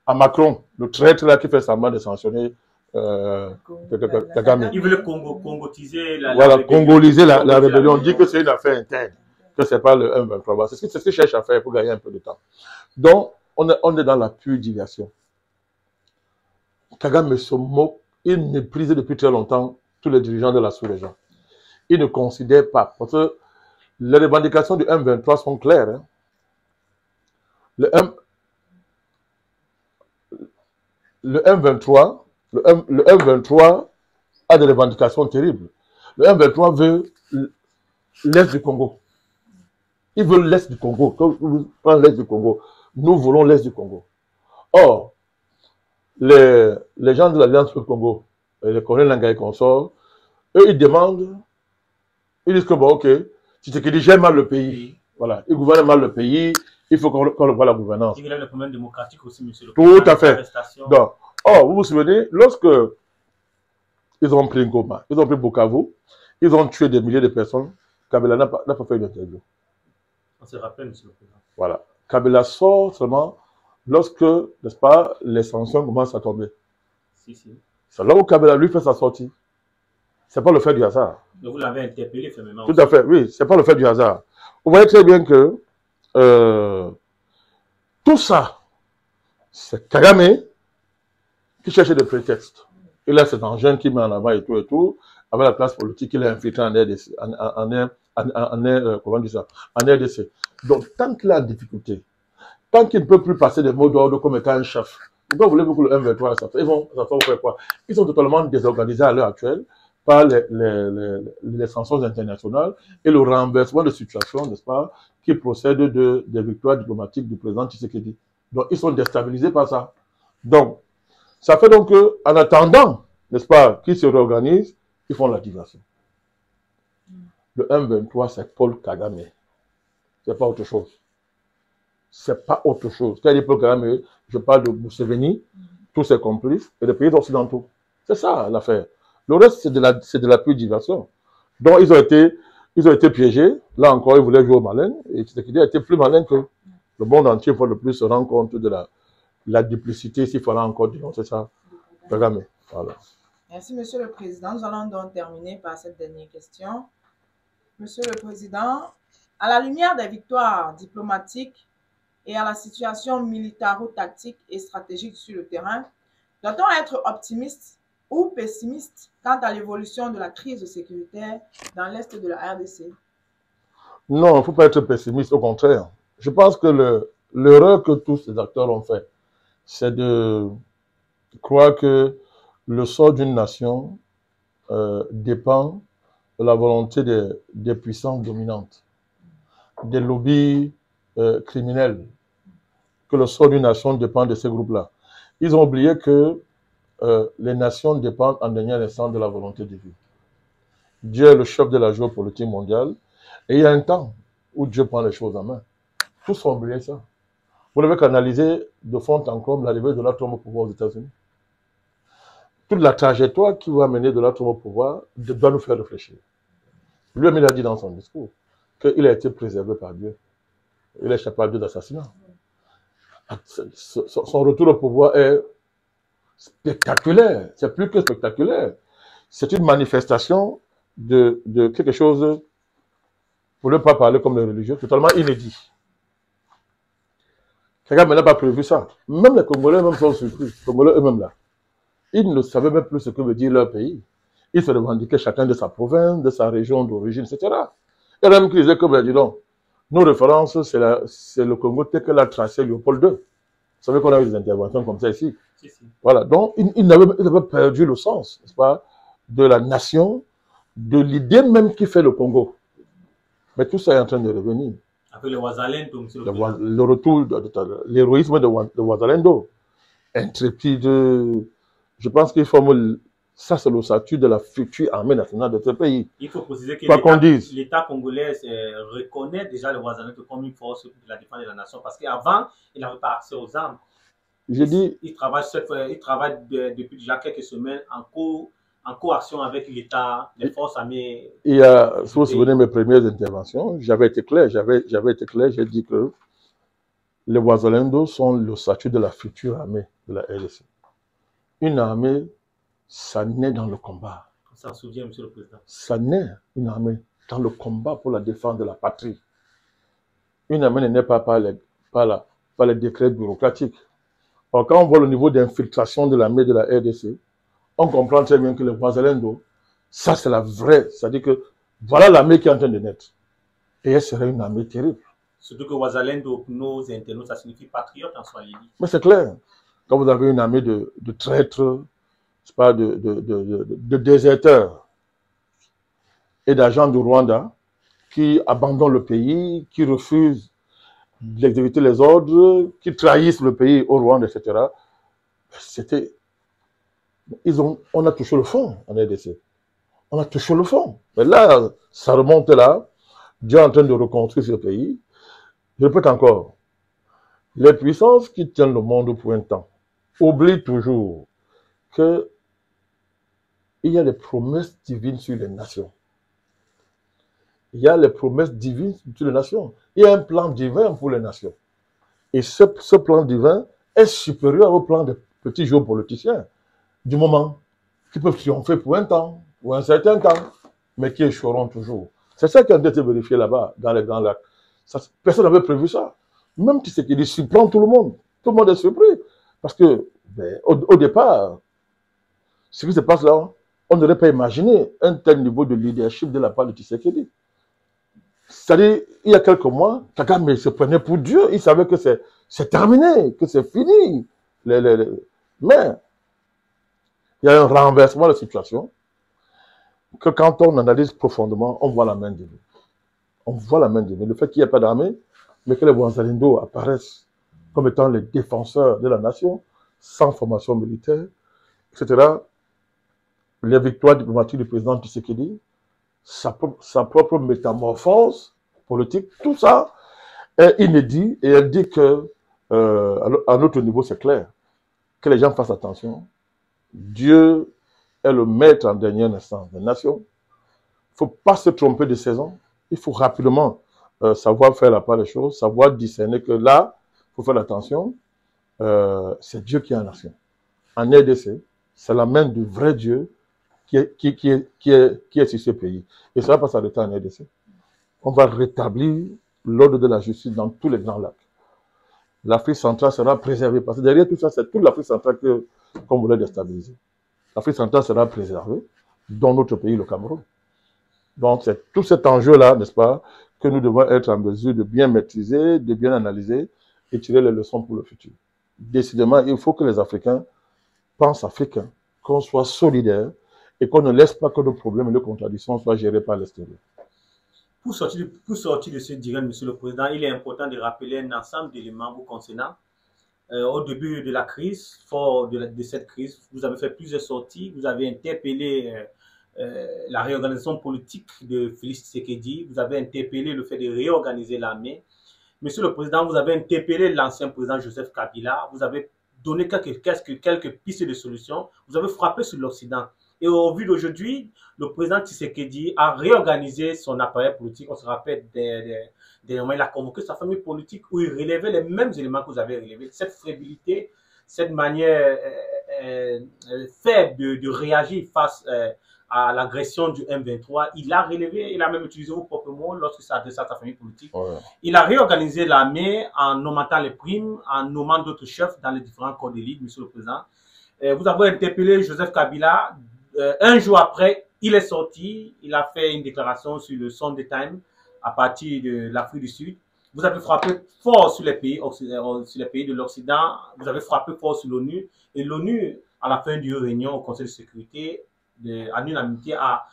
à Macron, le traître là qui fait semblant de sanctionner Kagame. Ils veulent congotiser la rébellion. Congoliser la rébellion. On dit que c'est une affaire interne, que ce n'est pas le M23. C'est ce qu'ils cherchent à faire pour gagner un peu de temps. Donc, on est dans la pure diversion. Kagame se moque, il méprise depuis très longtemps tous les dirigeants de la sous-région. Ils ne considèrent pas, parce que les revendications du M23 sont claires. Hein. Le M23 a des revendications terribles. Le M23 veut l'Est du Congo. Ils veulent l'Est du Congo. Quand vous prenez l'Est du Congo, nous voulons l'Est du Congo. Or, les gens de l'Alliance pour le Congo, les colonels Nangaï consorts, eux, ils demandent, ils disent que bon, ok, si c'est qu'ils disent j'aime mal le pays, voilà, ils gouvernent mal le pays, il faut qu'on voit la gouvernance. Il y a le problème démocratique aussi, monsieur le président. Tout à fait. Donc, vous vous souvenez, lorsque ils ont pris Ngoma, ils ont pris Bukavu, ils ont tué des milliers de personnes, Kabila n'a pas fait une interview. On se rappelle, monsieur le président. Voilà. Kabila sort seulement lorsque, n'est-ce pas, les sanctions commencent à tomber. Si, si. C'est là où Kabila lui fait sa sortie. Ce n'est pas le fait du hasard. Donc vous l'avez interpellé fermement. Tout à fait, oui, ce n'est pas le fait du hasard. Vous voyez très bien que tout ça, c'est Kagame qui cherchait des prétextes. Il a cet engin qui met en avant et tout, avec la classe politique qu'il a infiltré en RDC, comment dire ça, en RDC. Donc, tant qu'il a des difficultés, tant qu'il ne peut plus passer des mots d'ordre comme étant un chef, pourquoi voulez-vous que le M23 ça fait? Ils vont faire quoi? Ils sont totalement désorganisés à l'heure actuelle par les sanctions internationales et le renversement de situation, n'est-ce pas, qui procède des victoires diplomatiques du président Tshisekedi. Donc, ils sont déstabilisés par ça. Donc, ça fait donc qu'en attendant, n'est-ce pas, qu'ils se réorganisent, ils font la diversion. Le M23, c'est Paul Kagame. C'est pas autre chose. C'est pas autre chose. Quand il dit Paul Kagame, je parle de Museveni, tous ses complices et les pays occidentaux. C'est ça l'affaire. Le reste, c'est de la pure diversion. Donc, ils ont été piégés. Là encore, ils voulaient jouer au malin. Et Tshisekedi a été plus malin que le monde entier, pour le plus se rendre compte de la duplicité, s'il fallait encore dénoncer ça. Kagame. Voilà. Merci, Monsieur le Président. Nous allons donc terminer par cette dernière question. Monsieur le Président, à la lumière des victoires diplomatiques et à la situation militaro-tactique et stratégique sur le terrain, doit-on être optimiste ou pessimiste quant à l'évolution de la crise sécuritaire dans l'Est de la RDC? Non, il ne faut pas être pessimiste, au contraire. Je pense que l'erreur que tous ces acteurs ont fait, c'est de croire que le sort d'une nation dépend de la volonté des puissances dominantes, des lobbies criminels, que le sort d'une nation dépend de ces groupes-là. Ils ont oublié que les nations dépendent en dernier instant de la volonté divine. Dieu est le chef de la géopolitique mondiale et il y a un temps où Dieu prend les choses en main. Tous ont oublié ça. Vous n'avez qu'analyser de fond en comble l'arrivée de l'atome au pouvoir aux États-Unis. Toute la trajectoire qui va mener de l'atome au pouvoir doit nous faire réfléchir. Lui-même, il a dit dans son discours qu'il a été préservé par Dieu. Il a échappé à Dieu d'assassinat. Son retour au pouvoir est spectaculaire. C'est plus que spectaculaire. C'est une manifestation de quelque chose, pour ne pas parler comme les religieux, totalement inédit. Kagame n'a pas prévu ça. Même les Congolais eux-mêmes sont surpris. Les Congolais eux-mêmes là. Ils ne savaient même plus ce que veut dire leur pays. Ils se revendiquaient chacun de sa province, de sa région d'origine, etc. Et même qu'ils disaient que, ben, dis donc, nos références, c'est le Congo tel que l'a tracé Léopold II. Vous savez qu'on a eu des interventions comme ça ici. Si. Voilà. Donc, ils avaient perdu le sens, n'est-ce pas, de la nation, de l'idée même qui fait le Congo. Mais tout ça est en train de revenir. Après le Ouazalendo, monsieur le retour, l'héroïsme de Ouazalendo, intrépide. Je pense qu'il forme, ça c'est le statut de la future armée nationale de ce pays. Il faut préciser que l'État congolais reconnaît déjà le Ouazalendo comme une force de la défense de la nation parce qu'avant, il n'avait pas accès aux armes. Il travaille depuis déjà quelques semaines en coaction avec l'État, les forces armées. Si vous vous souvenez de mes premières interventions, j'avais été clair, j'ai dit que les Ouazalendo sont le statut de la future armée de la RDC. Une armée, ça naît dans le combat. On s'en souvient, monsieur le Président. Ça naît, une armée, dans le combat pour la défense de la patrie. Une armée ne naît pas par les décrets bureaucratiques. Alors, quand on voit le niveau d'infiltration de l'armée de la RDC, on comprend très bien que les Ouazalendo, ça c'est la vraie, c'est-à-dire que voilà l'armée qui est en train de naître. Et elle serait une armée terrible. Surtout que Ouazalendo, pour nos internautes, ça signifie patriote en Swahili. Mais c'est clair. Quand vous avez une armée de traîtres, pas de déserteurs et d'agents du Rwanda qui abandonnent le pays, qui refusent d'exécuter les ordres, qui trahissent le pays au Rwanda, etc. On a touché le fond en RDC. On a touché le fond. Mais là, ça remonte là. Dieu est en train de reconstruire ce pays. Je répète encore, les puissances qui tiennent le monde pour un temps oublient toujours qu'il y a les promesses divines sur les nations. Il y a les promesses divines sur les nations. Il y a un plan divin pour les nations. Et ce plan divin est supérieur au plan des petits géopoliticiens du moment qui peuvent triompher pour un temps, ou un certain temps, mais qui échoueront toujours. C'est ça qui a été vérifié là-bas, dans les Grands Lacs. Personne n'avait prévu ça. Même si c'est qu'il surprend tout le monde. Tout le monde est surpris. Parce que, au départ, ce qui se passe là, on n'aurait pas imaginé un tel niveau de leadership de la part de Tshisekedi. C'est-à-dire, il y a quelques mois, Kagame se prenait pour Dieu. Il savait que c'est terminé, que c'est fini. Mais, il y a un renversement de la situation que quand on analyse profondément, on voit la main divine. On voit la main divine. Le fait qu'il n'y ait pas d'armée, mais que les Ouazalendo apparaissent comme étant les défenseurs de la nation, sans formation militaire, etc. Les victoires diplomatiques du président Tshisekedi, sa propre métamorphose politique, tout ça est inédit et elle dit que, à notre niveau, c'est clair, que les gens fassent attention. Dieu est le maître en dernière instance des nations. Il ne faut pas se tromper de saison. Il faut rapidement savoir faire la part des choses, savoir discerner que là, il faut faire attention. C'est Dieu qui est en nation. En RDC, c'est la main du vrai Dieu qui est sur ce pays. Et ça ne va pas s'arrêter en RDC. On va rétablir l'ordre de la justice dans tous les grands lacs. L'Afrique centrale sera préservée. Parce que derrière tout ça, c'est toute l'Afrique centrale qu'on voulait déstabiliser. L'Afrique centrale sera préservée, dont notre pays, le Cameroun. Donc, c'est tout cet enjeu-là, n'est-ce pas, que nous devons être en mesure de bien maîtriser, de bien analyser et tirer les leçons pour le futur. Décidément, il faut que les Africains pensent africains, qu'on soit solidaires et qu'on ne laisse pas que nos problèmes et nos contradictions soient gérés par l'extérieur. Pour sortir de ce dilemme, Monsieur le Président, il est important de rappeler un ensemble d'éléments vous concernant. Au début de la crise, fort de cette crise, vous avez fait plusieurs sorties, vous avez interpellé la réorganisation politique de Félix Tshisekedi, vous avez interpellé le fait de réorganiser l'armée. Monsieur le Président, vous avez interpellé l'ancien président Joseph Kabila, vous avez donné quelques pistes de solutions, vous avez frappé sur l'Occident. Et au vu d'aujourd'hui, le président Tshisekedi a réorganisé son appareil politique. On se rappelle il a convoqué sa famille politique où il relevait les mêmes éléments que vous avez relevés. Cette fébrilité, cette manière faible de réagir face à l'agression du M23, il a relevé, il a même utilisé vos propres mots lorsqu'il s'est adressé à sa famille politique. Ouais. Il a réorganisé l'armée en augmentant les primes, en nommant d'autres chefs dans les différents corps d'élite, Monsieur le Président. Vous avez interpellé Joseph Kabila. Un jour après, il est sorti, il a fait une déclaration sur le Sunday Times à partir de l'Afrique du Sud. Vous avez frappé fort sur les pays de l'Occident, vous avez frappé fort sur l'ONU, et l'ONU, à la fin d'une réunion au Conseil de sécurité, à l'unanimité, a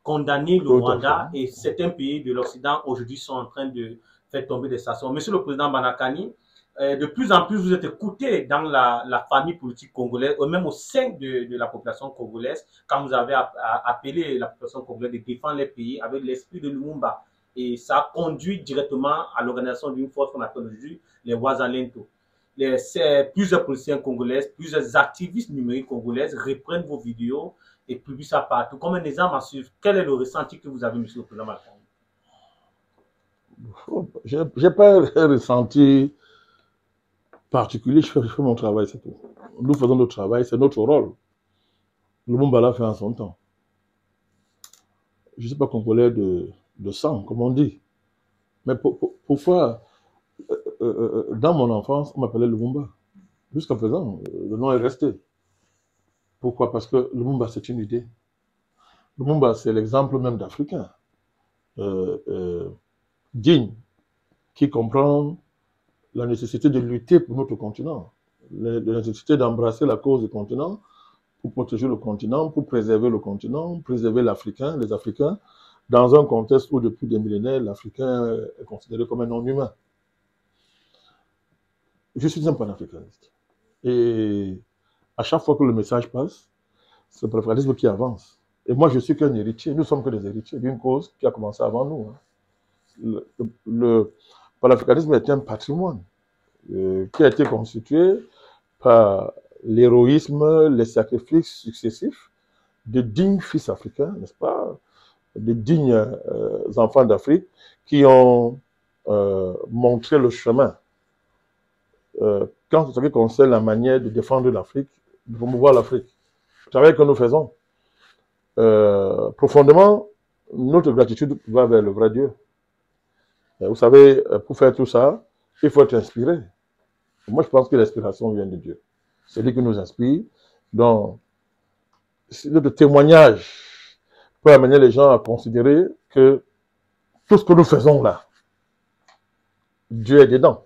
condamné le Rwanda, et certains pays de l'Occident aujourd'hui sont en train de faire tomber des sanctions. Monsieur le Président Banakani, de plus en plus, vous êtes écouté dans la famille politique congolaise, ou même au sein de la population congolaise, quand vous avez appelé la population congolaise de défendre les pays avec l'esprit de Lumumba. Et ça a conduit directement à l'organisation d'une force qu'on appelle aujourd'hui les Wazalento. Plusieurs politiciens congolais, plusieurs activistes numériques congolaises reprennent vos vidéos et publient ça partout. Comme un exemple à suivre, quel est le ressenti que vous avez, Monsieur le Président Macron? J'ai pas un ressenti particulier, je fais mon travail, c'est tout. Nous faisons notre travail, c'est notre rôle. Lumumba l'a fait en son temps. Je ne suis pas congolais de sang, comme on dit. Mais pourquoi, dans mon enfance, on m'appelait Lumumba? Jusqu'à présent, le nom est resté. Pourquoi? Parce que Lumumba, c'est une idée. Lumumba, c'est l'exemple même d'Africain. Digne, qui comprend la nécessité de lutter pour notre continent, la nécessité d'embrasser la cause du continent pour protéger le continent, pour préserver le continent, préserver l'Africain, les Africains, dans un contexte où depuis des millénaires, l'Africain est considéré comme un non-humain. Je suis un panafricaniste. Et à chaque fois que le message passe, c'est le panafricanisme qui avance. Et moi, je suis qu'un héritier. Nous sommes que des héritiers d'une cause qui a commencé avant nous. Le panafricanisme est un patrimoine qui a été constitué par l'héroïsme, les sacrifices successifs de dignes fils africains, n'est-ce pas, de dignes enfants d'Afrique qui ont montré le chemin. Quand ce qui concerne la manière de défendre l'Afrique, de promouvoir l'Afrique, le travail que nous faisons, profondément, notre gratitude va vers le vrai Dieu. Vous savez, pour faire tout ça, il faut être inspiré. Moi, je pense que l'inspiration vient de Dieu. C'est lui qui nous inspire. Donc, notre témoignage peut amener les gens à considérer que tout ce que nous faisons là, Dieu est dedans.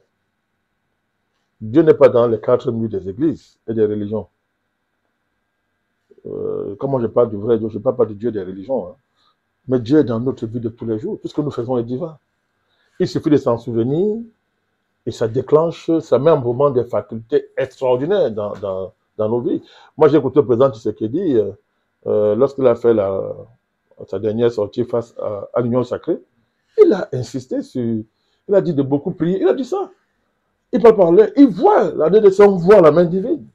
Dieu n'est pas dans les quatre murs des églises et des religions. Comment je parle du vrai Dieu, je ne parle pas du Dieu des religions. Hein. Mais Dieu est dans notre vie de tous les jours. Tout ce que nous faisons est divin. Il suffit de s'en souvenir et ça déclenche, ça met en mouvement des facultés extraordinaires dans nos vies. Moi, j'ai écouté le président Tshisekedi lorsqu'il a fait sa dernière sortie face à l'Union sacrée. Il a insisté sur... Il a dit de beaucoup prier. Il a dit ça. Il peut parler. Il voit la NDC, on voit la main divine.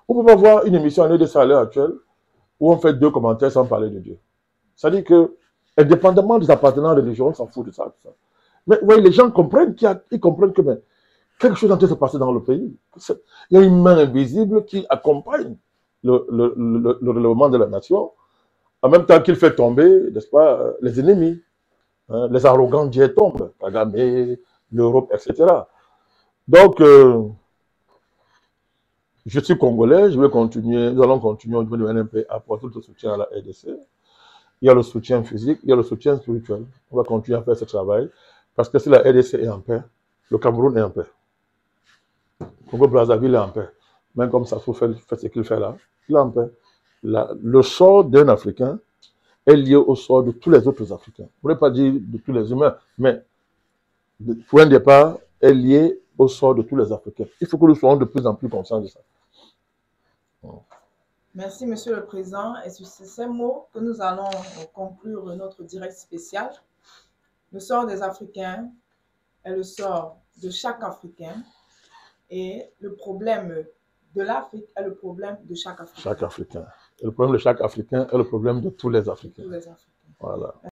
On ne peut pas voir une émission en NDC à l'heure actuelle où on fait 2 commentaires sans parler de Dieu. C'est-à-dire que, indépendamment des appartenants religieux, on s'en fout de ça. Mais oui, les gens comprennent, ils comprennent que quelque chose est en train de se passer dans le pays. Il y a une main invisible qui accompagne le relèvement de la nation, en même temps qu'il fait tomber, n'est-ce pas, les ennemis. Hein, les arrogants dieux tombent, Kagame, l'Europe, etc. Donc, je suis congolais, je vais continuer, nous allons continuer au niveau de l'NMP à apporter tout le soutien à la RDC. Il y a le soutien physique, il y a le soutien spirituel. On va continuer à faire ce travail. Parce que si la RDC est en paix, le Cameroun est en paix. Congo-Brazzaville est en paix. Même comme ça, fait ce qu'il fait là, il est en paix. Le sort d'un Africain est lié au sort de tous les autres Africains. Je ne voulais pas dire de tous les humains, mais le point de départ est lié au sort de tous les Africains. Il faut que nous soyons de plus en plus conscients de ça. Merci, Monsieur le Président. Et sur ces mots que nous allons conclure notre direct spécial. Le sort des Africains est le sort de chaque Africain et le problème de l'Afrique est le problème de chaque Africain. Chaque Africain. Et le problème de chaque Africain est le problème de tous les Africains. Tous les Africains. Voilà.